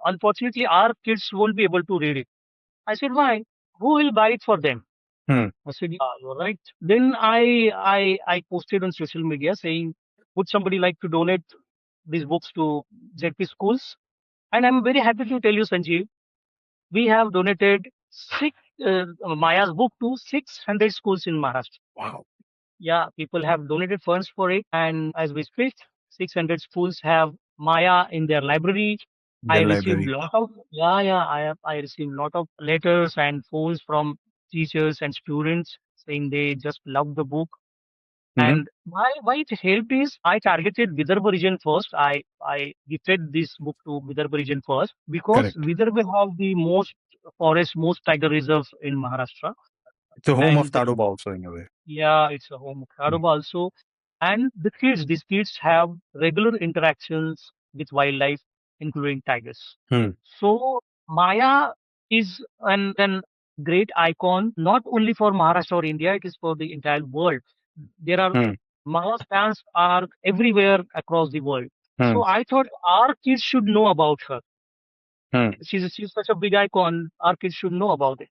unfortunately, our kids won't be able to read it." I said, "Why? Who will buy it for them?" Hmm. I said, "Yeah, you're right." Then I posted on social media saying, "Would somebody like to donate these books to ZP schools?" And I'm very happy to tell you, Sanjeev, we have donated Maya's book to 600 schools in Maharashtra. Wow. Yeah, people have donated funds for it, and as we speak, 600 schools have Maya in their library. I The received library. lot of I received lot of letters and phones from teachers and students saying they just love the book. Mhm. And why it helped is I targeted Vidarbha region first. I gifted this book to Vidarbha region first because Correct. Vidarbha have the most forest, most tiger reserves in Maharashtra. It's the home of And Tadoba also in a way. yeah, it's a home of Mm. Tadoba also. And these kids have regular interactions with wildlife, including tigers. Hmm. So Maya is an great icon, not only for Maharashtra or India, it is for the entire world. There are Hmm. Maya's fans are everywhere across the world. Hmm. So I thought our kids should know about her. Hmm. She's such a big icon. Our kids should know about it.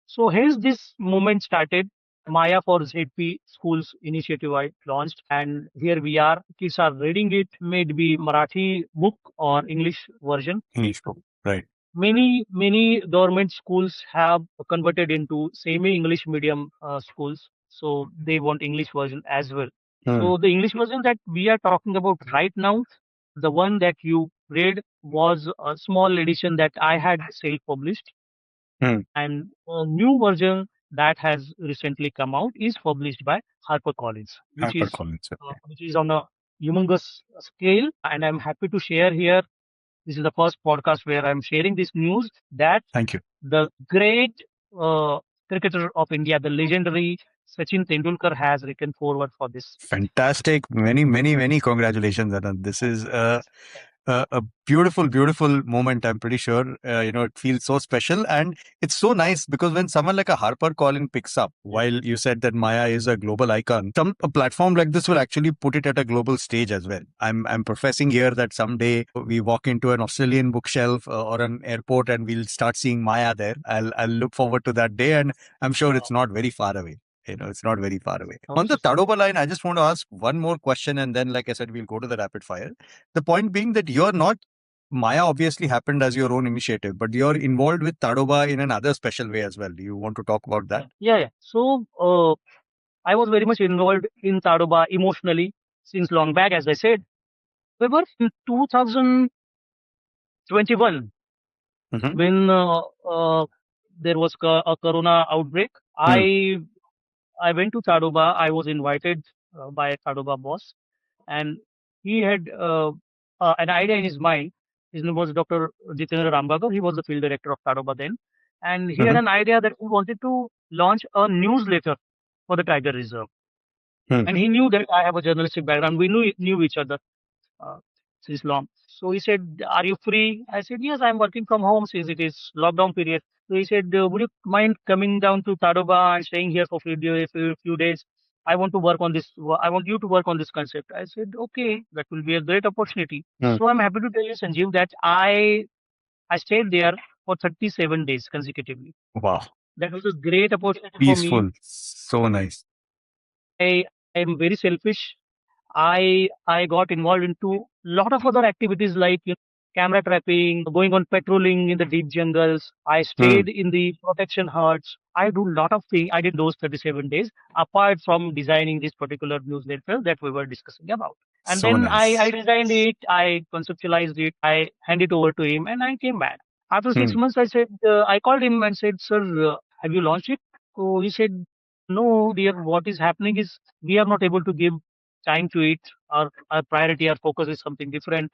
So hence this movement started. Maya for ZP Schools initiative I launched, and here we are. Kids are reading it, maybe Marathi book or English version. English book. Right. Many government schools have converted into semi-English medium schools, so they want English version as well. Hmm. So the English version that we are talking about right now, the one that you read was a small edition that I had self-published, Hmm. and a new version that has recently come out is published by HarperCollins, HarperCollins. Okay. which is on a humongous scale. And I'm happy to share here. This is the first podcast where I'm sharing this news that Thank you. the great uh, cricketer of India, the legendary Sachin Tendulkar, has written forward for this. Fantastic. Many, many, many congratulations, Anand. This is a beautiful, beautiful moment. I'm pretty sure. It feels so special, and it's so nice because when someone like a Harper Collin picks up, while you said that Maya is a global icon, a platform like this will actually put it at a global stage as well. I'm professing here that someday we walk into an Australian bookshelf or an airport and we'll start seeing Maya there. I'll look forward to that day, and I'm sure it's not very far away. It's not very far away. Hope On the so, sir. Tadoba line, I just want to ask one more question, and then, like I said, we'll go to the rapid fire. The point being that you're not, Maya obviously happened as your own initiative, but you're involved with Tadoba in another special way as well. Do you want to talk about that? Yeah. So I was very much involved in Tadoba emotionally since long back, as I said. However, in 2021, Mm-hmm. when there was a corona outbreak, Hmm. I went to Tadoba. I was invited by a Tadoba boss, and he had an idea in his mind. His name was Dr. Jitendra Rambagar. He was the field director of Tadoba then, and he had Mm-hmm. an idea that he wanted to launch a newsletter for the Tiger Reserve. Hmm. And he knew that I have a journalistic background. We knew each other uh, since long. So he said, "Are you free?" I said, "Yes, I'm working from home since it is lockdown period." So he said, "Would you mind coming down to Tadoba and staying here for few days? I want to work on this. I want you to work on this concept." I said, "Okay, that will be a great opportunity." Hmm. So I'm happy to tell you, Sanjeev, that I stayed there for 37 days consecutively. Wow. That was a great opportunity for me. Peaceful. So nice. I am very selfish. I got involved into lot of other activities like camera trapping, going on patrolling in the deep jungles. I Hmm. stayed in the protection huts. I do lot of things. I did those 37 days apart from designing this particular newsletter that we were discussing about. And So then nice. I designed it, I conceptualized it, I handed it over to him, and I came back. After 6 months, I said, I called him and said, sir, have you launched it? So he said, no, dear, what is happening is we are not able to give time to it. Our priority, our focus is something different.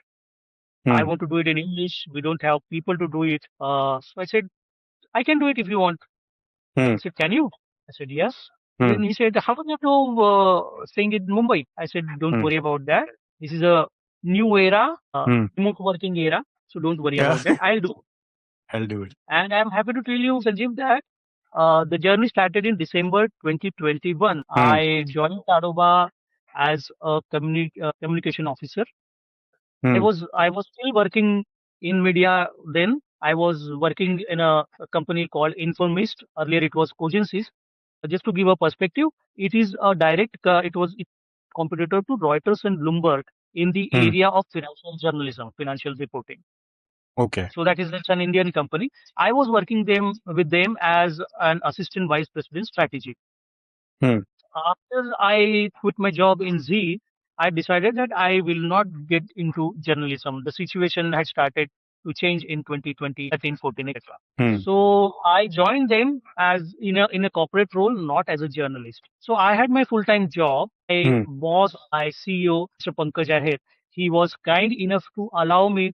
I want to do it in English. We don't have people to do it. So I said, I can do it if you want. He said, can you? I said, yes. Then he said, how about you staying in Mumbai? I said, don't worry about that. This is a new era, remote working era. So don't worry Yeah. about that. I'll do. I'll do it. And I'm happy to tell you, Sanjeev, that the journey started in December 2021. I joined Tadoba as a communication officer. I was still working in media then. I was working in a company called Informist. Earlier it was Cogencies. Just to give a perspective, it is a direct. It was a competitor to Reuters and Bloomberg in the area of financial journalism, financial reporting. Okay. So that's an Indian company. I was working with them as an assistant vice president strategy. After I quit my job in Z, I decided that I will not get into journalism. The situation had started to change in 2020, 13, 14, etc. So I joined them as in a corporate role, not as a journalist. So I had my full-time job. My boss, my CEO, Mr. Pankaj Ahir, he was kind enough to allow me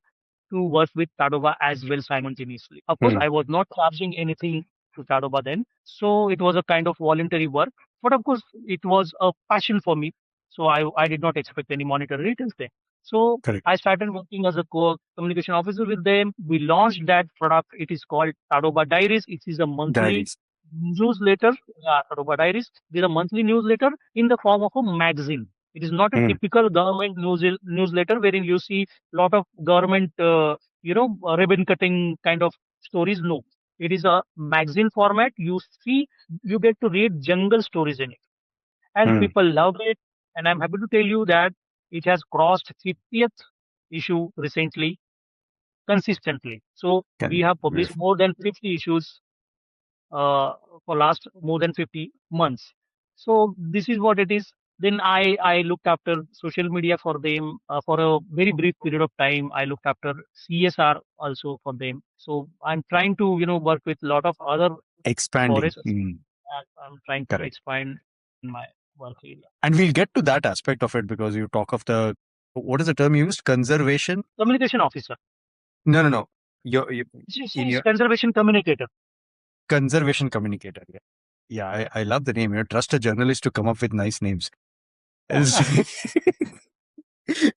to work with Tadoba as well simultaneously. Of course, I was not charging anything to Tadoba then. So it was a kind of voluntary work. But of course, it was a passion for me. So I did not expect any monetary returns there. So Correct. I started working as a communication officer with them. We launched that product. It is called Tadoba Diaries. It is a monthly Diaries. newsletter. Tadoba Diaries. It is a monthly newsletter in the form of a magazine. It is not a typical government newsletter wherein you see a lot of government, ribbon cutting kind of stories. No, it is a magazine format. You get to read jungle stories in it, and people love it. And I'm happy to tell you that it has crossed 50th issue recently, consistently. So we have published more than 50 issues uh, for last more than 50 months. So this is what it is. Then I looked after social media for them for a very brief period of time. I looked after CSR also for them. So I'm trying to work with a lot of other Expanding. forests. I'm trying to Correct. expand in my work area. And we'll get to that aspect of it because you talk of what is the term you used? Conservation? Communication officer. No. It's conservation communicator. Conservation Communicator. Yeah, I love the name. Trust a journalist to come up with nice names.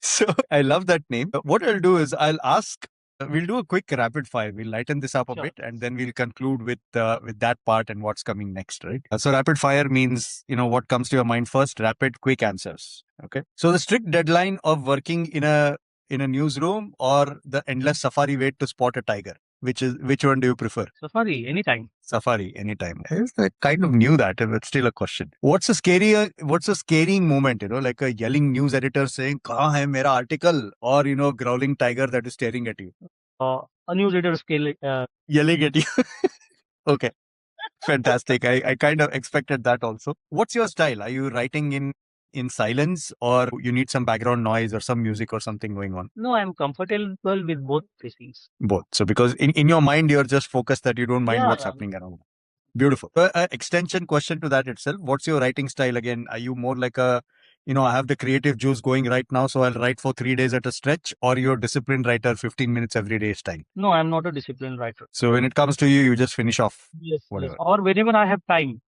So I love that name. What I'll do is I'll ask. We'll do a quick rapid fire. We'll lighten this up a bit, and then we'll conclude with that part and what's coming next, right? So rapid fire means what comes to your mind first. Rapid, quick answers. Okay. So the strict deadline of working in a newsroom or the endless safari wait to spot a tiger. Which one do you prefer? Safari, anytime. Safari, anytime. I kind of knew that, but still a question. What's a scary moment, like a yelling news editor saying, "Kahan hai mera article?" or, growling tiger that is staring at you. A news editor Yelling at you. Okay. Fantastic. I kind of expected that also. What's your style? Are you writing in silence or you need some background noise or some music or something going on? No, I'm comfortable with both things. Both. So because in your mind, you're just focused that you don't mind what's happening around. Beautiful. Extension question to that itself. What's your writing style again? Are you more like I have the creative juice going right now, so I'll write for 3 days at a stretch, or you're a disciplined writer, 15 minutes every day style? No, I'm not a disciplined writer. So when it comes to you, you just finish off. Yes. Whatever. Or whenever I have time.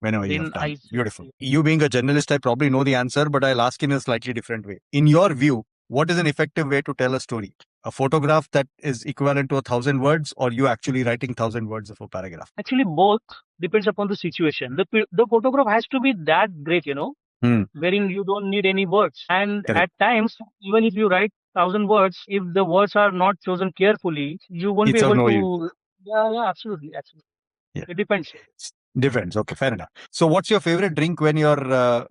Whenever you have time. Beautiful. You being a journalist, I probably know the answer, but I'll ask in a slightly different way. In your view, what is an effective way to tell a story? A photograph that is equivalent to 1,000 words, or you actually writing 1,000 words of a paragraph? Actually, both depends upon the situation. The photograph has to be that great, wherein you don't need any words. And Correct. at times, even if you write 1,000 words, if the words are not chosen carefully, you won't It's be of able no to. use. Yeah, absolutely. Yeah. It depends. Depends. Okay, fair enough. So what's your favorite drink when you're,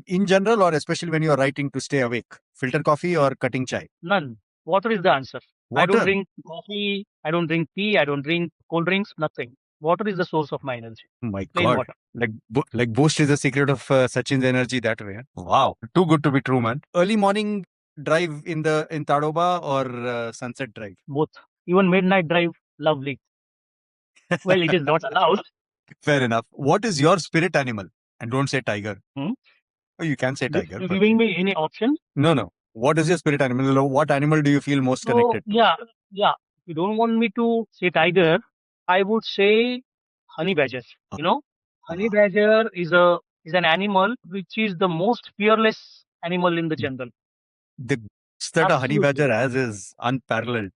in general or especially when you're writing to stay awake? Filter coffee or cutting chai? None. Water is the answer. I Water? don't drink coffee. I don't drink tea. I don't drink cold drinks. Nothing. Water is the source of my energy. My Plain God. water. Like Boost is the secret of Sachin's energy that way. Huh? Wow. Too good to be true, man. Early morning drive in Tadoba or sunset drive? Both. Even midnight drive, lovely. Well, it is not allowed. Fair enough. What is your spirit animal? And don't say tiger. Hmm? Oh, you can say Just tiger, but giving me any option. no, no. What is your spirit animal? What animal do you feel most So connected to? yeah. If you don't want me to say tiger, I would say honey badger. You know, honey Ah, badger is an animal which is the most fearless animal in the jungle. the guts that a honey Absolutely. badger has is unparalleled.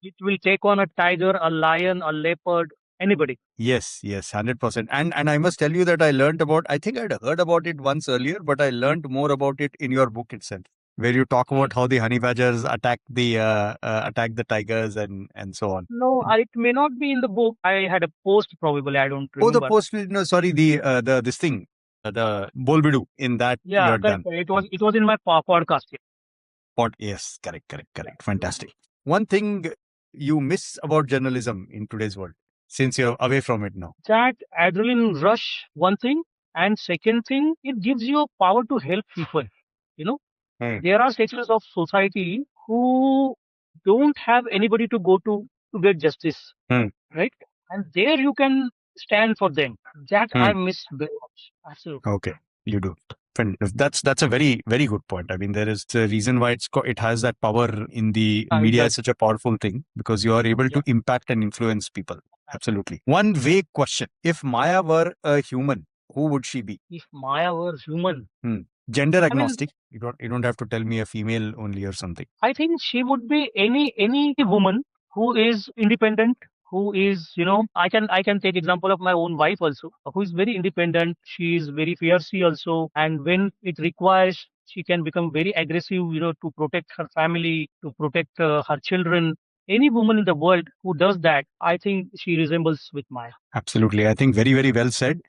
It will take on a tiger, a lion, a leopard, anybody. Yes, yes, 100%. And I must tell you that I learned about, I think I'd heard about it once earlier, but I learned more about it in your book itself, where you talk about how the honey badgers attack the tigers and so on. No, it may not be in the book. I had a post probably. I don't Oh, the remember. post, no, sorry, the this thing, the Bolbidu in that you Yeah, had correct. done. It was in my podcast. Yes, correct. Fantastic. One thing you miss about journalism in today's world, since you're away from it now. That adrenaline rush, one thing, and second thing, it gives you power to help people. You know, Hmm. there are sections of society who don't have anybody to go to get justice, Hmm. right? And there you can stand for them. That I miss very much. Absolutely. Okay, you do. That's a very very good point. I mean, there is a reason why it has that power in the It media does. is such a powerful thing because you are able Yeah. to impact and influence people. Absolutely. One vague question: if Maya were a human, who would she be? If Maya were human, Gender I mean, agnostic. You don't have to tell me a female only or something. I think she would be any woman who is independent, who is, I can take example of my own wife also, who is very independent. She is very fiercey also, and when it requires, she can become very aggressive, to protect her family, to protect her children. Any woman in the world who does that, I think she resembles with Maya. Absolutely. I think very very well said.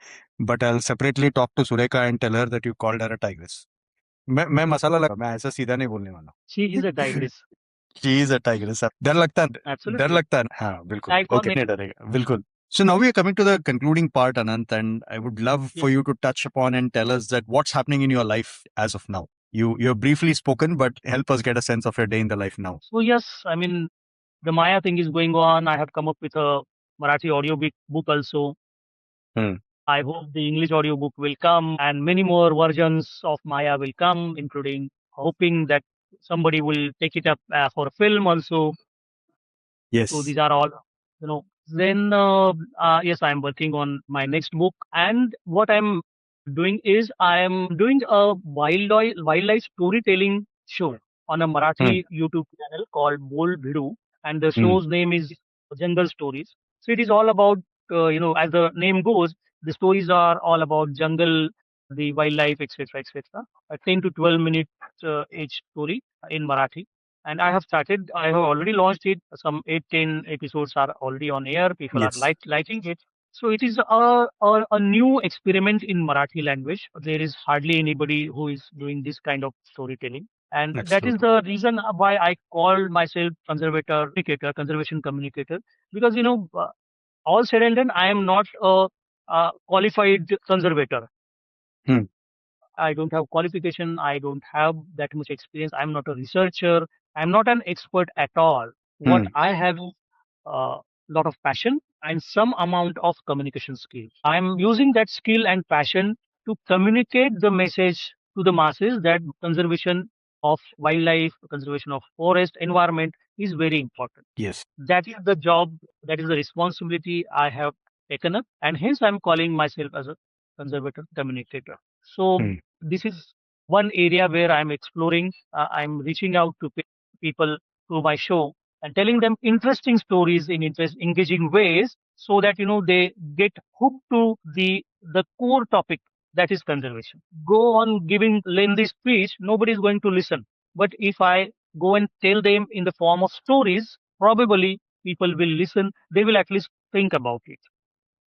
But I'll separately talk to Sureka and tell her that you called her a tigress. मैं मसाला लगा मैं ऐसा सीधा नहीं बोलने वाला She is a tigress. She is a tigress. डर लगता है Absolutely. डर लगता है हाँ बिल्कुल Iconic. ओके नहीं डरेगा बिल्कुल. So now we are coming to the concluding part, Anant, and I would love for Yes. you to touch upon and tell us that what's happening in your life as of now. You've briefly spoken, but help us get a sense of your day in the life now. So yes, I mean, the Maya thing is going on. I have come up with a Marathi audio book also. I hope the English audio book will come and many more versions of Maya will come, including hoping that somebody will take it up for a film also. Yes. So these are all, Then, yes, I'm working on my next book. And what I'm doing is I'm doing a wildlife storytelling show on a Marathi YouTube channel called Bol Bhidu. And the show's name is Jungle Stories. So it is all about, as the name goes, the stories are all about jungle, the wildlife, etc., etc. A 10 to 12 minute each story in Marathi. And I have already launched it. Some 8, 10 episodes are already on air. People are Yes. liking it. So it is a new experiment in Marathi language. There is hardly anybody who is doing this kind of storytelling. And that is Absolutely. the reason why I call myself conservation communicator, because, all said and done, I am not a qualified conservator. I don't have qualification. I don't have that much experience. I'm not a researcher. I'm not an expert at all. What I have is a lot of passion and some amount of communication skill. I'm using that skill and passion to communicate the message to the masses that conservation of wildlife, conservation of forest environment is very important. Yes. That is the job, that is the responsibility I have taken up, and hence I'm calling myself as a conservator communicator. So this is one area where I'm exploring. I'm reaching out to people through my show and telling them interesting stories in engaging ways, so that they get hooked to the core topic, that is conservation. Go on giving lengthy speech, nobody is going to listen. But if I go and tell them in the form of stories, probably people will listen. They will at least think about it.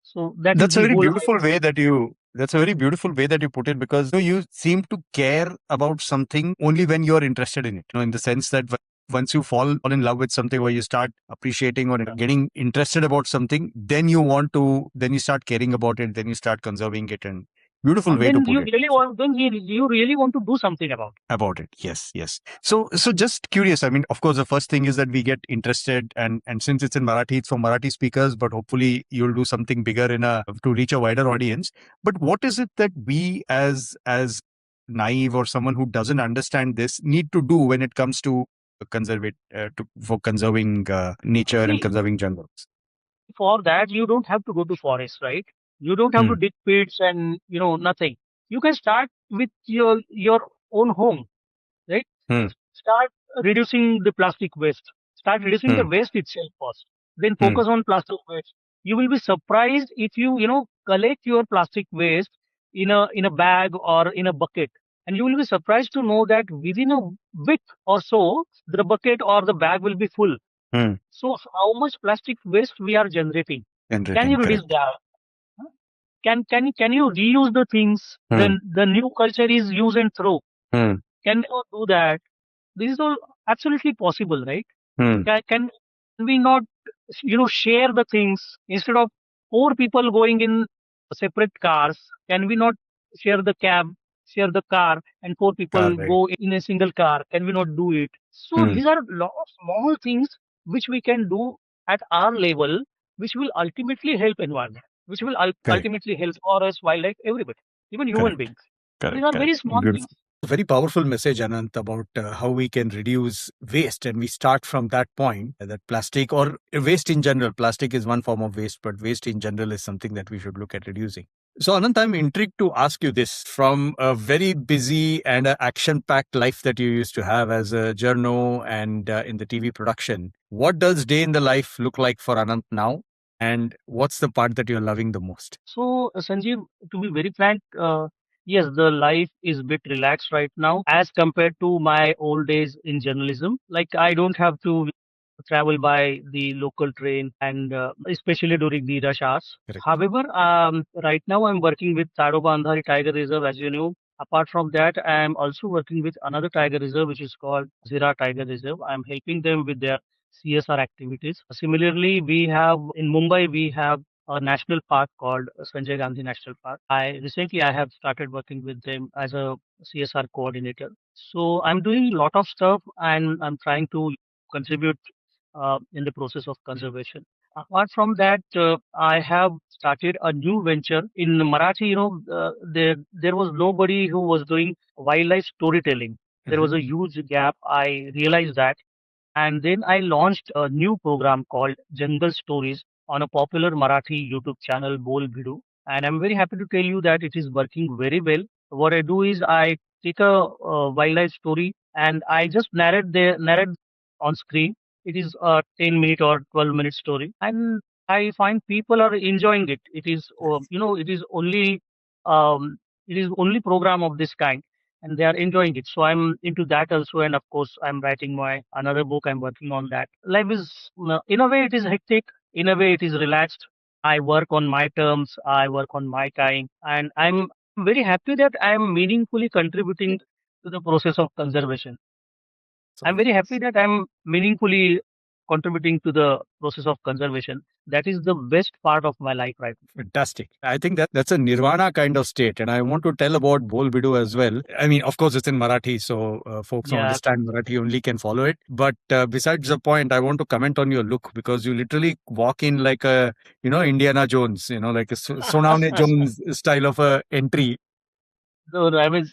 So that is That's a the very whole beautiful way that you. That's a very beautiful way that you put it because you seem to care about something only when you're interested in it. In the sense that once you fall in love with something, or you start appreciating or getting interested about something, then you start caring about it, then you start conserving it. And beautiful And way to then put you it. really want, you really want to do something about it. About it, yes, yes. So just curious, I mean, of course, the first thing is that we get interested, and since it's in Marathi, it's for Marathi speakers, but hopefully you'll do something bigger to reach a wider audience. But what is it that we as naive or someone who doesn't understand this need to do when it comes to for conserving nature and See, conserving jungles? for that, you don't have to go to forest, right? You don't have Hmm. to dig pits and, nothing. You can start with your own home, right? Hmm. Start reducing the plastic waste. Start reducing the Hmm. waste itself first. Then Hmm. focus on plastic waste. You will be surprised if you collect your plastic waste in a bag or in a bucket, and you will be surprised to know that within a week or so, the bucket or the bag will be full. Hmm. So how much plastic waste we are generating? Can Generating, you reduce correct. that? Huh? Can you reuse the things? Hmm. Then the new culture is use and throw. Hmm. Can you do that? This is all absolutely possible, right? Hmm. Can we not, share the things instead of four people going in separate cars? Can we not share the cab, share the car, and four people Correct. go in a single car? Can we not do it? So Hmm. these are a lot of small things which we can do at our level, which will ultimately help environment, which will Correct. ultimately help forest, wildlife, everybody, even human Correct. beings. These Correct. are Correct. very small Beautiful. things. Very powerful message, Anant, about how we can reduce waste. And we start from that point that plastic or waste in general, plastic is one form of waste, but waste in general is something that we should look at reducing. So, Anant, I'm intrigued to ask you this from a very busy and action packed life that you used to have as a journo and in the TV production. What does day in the life look like for Anant now? And what's the part that you're loving the most? So, Sanjeev, to be very frank, yes, the life is a bit relaxed right now as compared to my old days in journalism. Like, I don't have to travel by the local train and especially during the rush hours. Correct. However, right now I'm working with Tadoba Andhari Tiger Reserve, as you know. Apart from that, I'm also working with another tiger reserve, which is called Zira Tiger Reserve. I'm helping them with their CSR activities. Similarly, we have in Mumbai, we have a national park called Sanjay Gandhi National Park. I have started working with them as a CSR coordinator. So I'm doing a lot of stuff and I'm trying to contribute in the process of conservation. Apart from that, I have started a new venture in Marathi. There was nobody who was doing wildlife storytelling. There was a huge gap. I realized that, and then I launched a new program called Jungle Stories on a popular Marathi YouTube channel, Bol Bhidu. And I'm very happy to tell you that it is working very well. What I do is I take a wildlife story and I just narrate on screen. It is a 10-minute or 12-minute story, and I find people are enjoying it. Um, it is only program of this kind, and they are enjoying it. So I'm into that also, and of course I'm writing my another book. I'm working on that. Life is in a way it is hectic, in a way it is relaxed. I work on my terms, I work on my time, and I'm very happy that I am meaningfully contributing to the process of conservation. I'm very happy that I'm meaningfully contributing to the process of conservation. That is the best part of my life right now. Fantastic. I think that's a nirvana kind of state. And I want to tell about Bol Bidu as well. I mean, of course, it's in Marathi, so folks who Yeah, understand Marathi only can follow it. But besides the point, I want to comment on your look because you literally walk in like Indiana Jones, like a Sonawane Jones style of a entry. so I mean,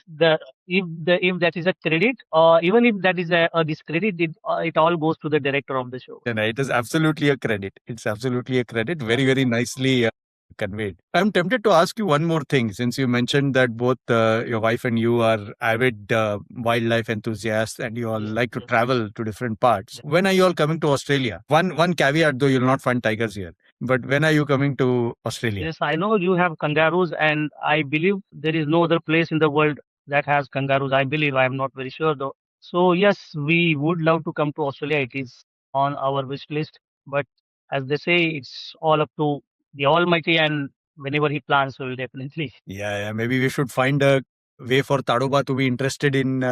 if that is a credit, or even if that is a discredit, it all goes to the director of the show. And it is absolutely a credit. It's absolutely a credit. Very, very nicely conveyed. I'm tempted to ask you one more thing since you mentioned that both your wife and you are avid wildlife enthusiasts and you all Yes, like to yes, travel to different parts. When are you all coming to Australia? One caveat though, you'll not find tigers here. But when are you coming to Australia? yes. I know you have kangaroos, and I believe there is no other place in the world that has kangaroos. I believe I am not very sure though. So yes, we would love to come to Australia. It is on our wish list, but as they say, it's all up to the Almighty, and whenever He plans, we will definitely. Yeah, maybe we should find a way for Tadoba to be interested in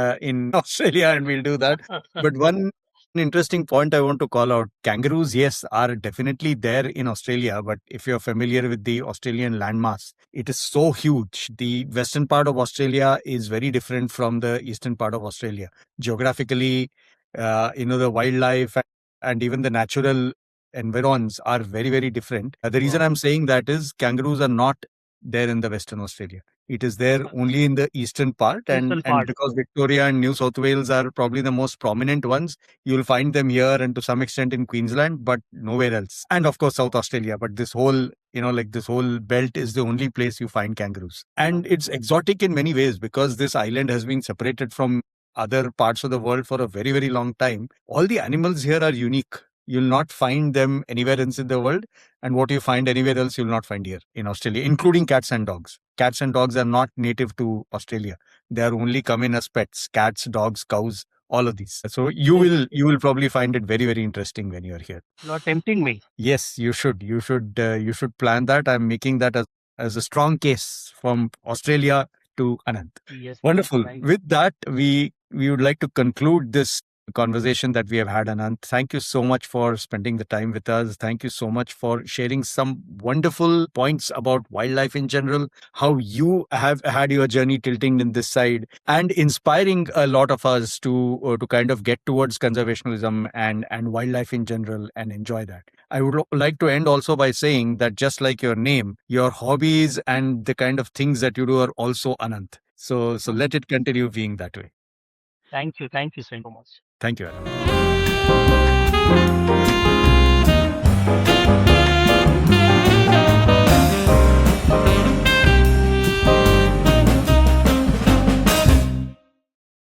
Australia, and we'll do that. But one An interesting point I want to call out. Kangaroos, yes, are definitely there in Australia, but if you're familiar with the Australian landmass, it is so huge. The western part of Australia is very different from the eastern part of Australia. Geographically, the wildlife and even the natural environs are very, very different. The reason Wow. I'm saying that is kangaroos are not there in the Western Australia. It is there only in the eastern part, Eastern and part. because Victoria and New South Wales are probably the most prominent ones, you'll find them here and to some extent in Queensland, but nowhere else. And of course, South Australia. But this whole, like this whole belt is the only place you find kangaroos. And it's exotic in many ways because this island has been separated from other parts of the world for a very, very long time. All the animals here are unique. You'll not find them anywhere else in the world. And what you find anywhere else, you'll not find here in Australia, including cats and dogs. Cats and dogs are not native to Australia. They are only come in as pets. Cats, dogs, cows, all of these. So you will probably find it very, very interesting when you're here. You are tempting me. Yes, you should. You should plan that. I'm making that as a strong case from Australia to Anant. Yes. Wonderful. Right. With that, we would like to conclude this conversation that we have had, Anant. Thank you so much for spending the time with us. Thank you so much for sharing some wonderful points about wildlife in general, how you have had your journey tilting in this side, and inspiring a lot of us to kind of get towards conservationism and wildlife in general and enjoy that. I would like to end also by saying that just like your name, your hobbies and the kind of things that you do are also Anant. So let it continue being that way. Thank you. Thank you so much. Thank you, Anant.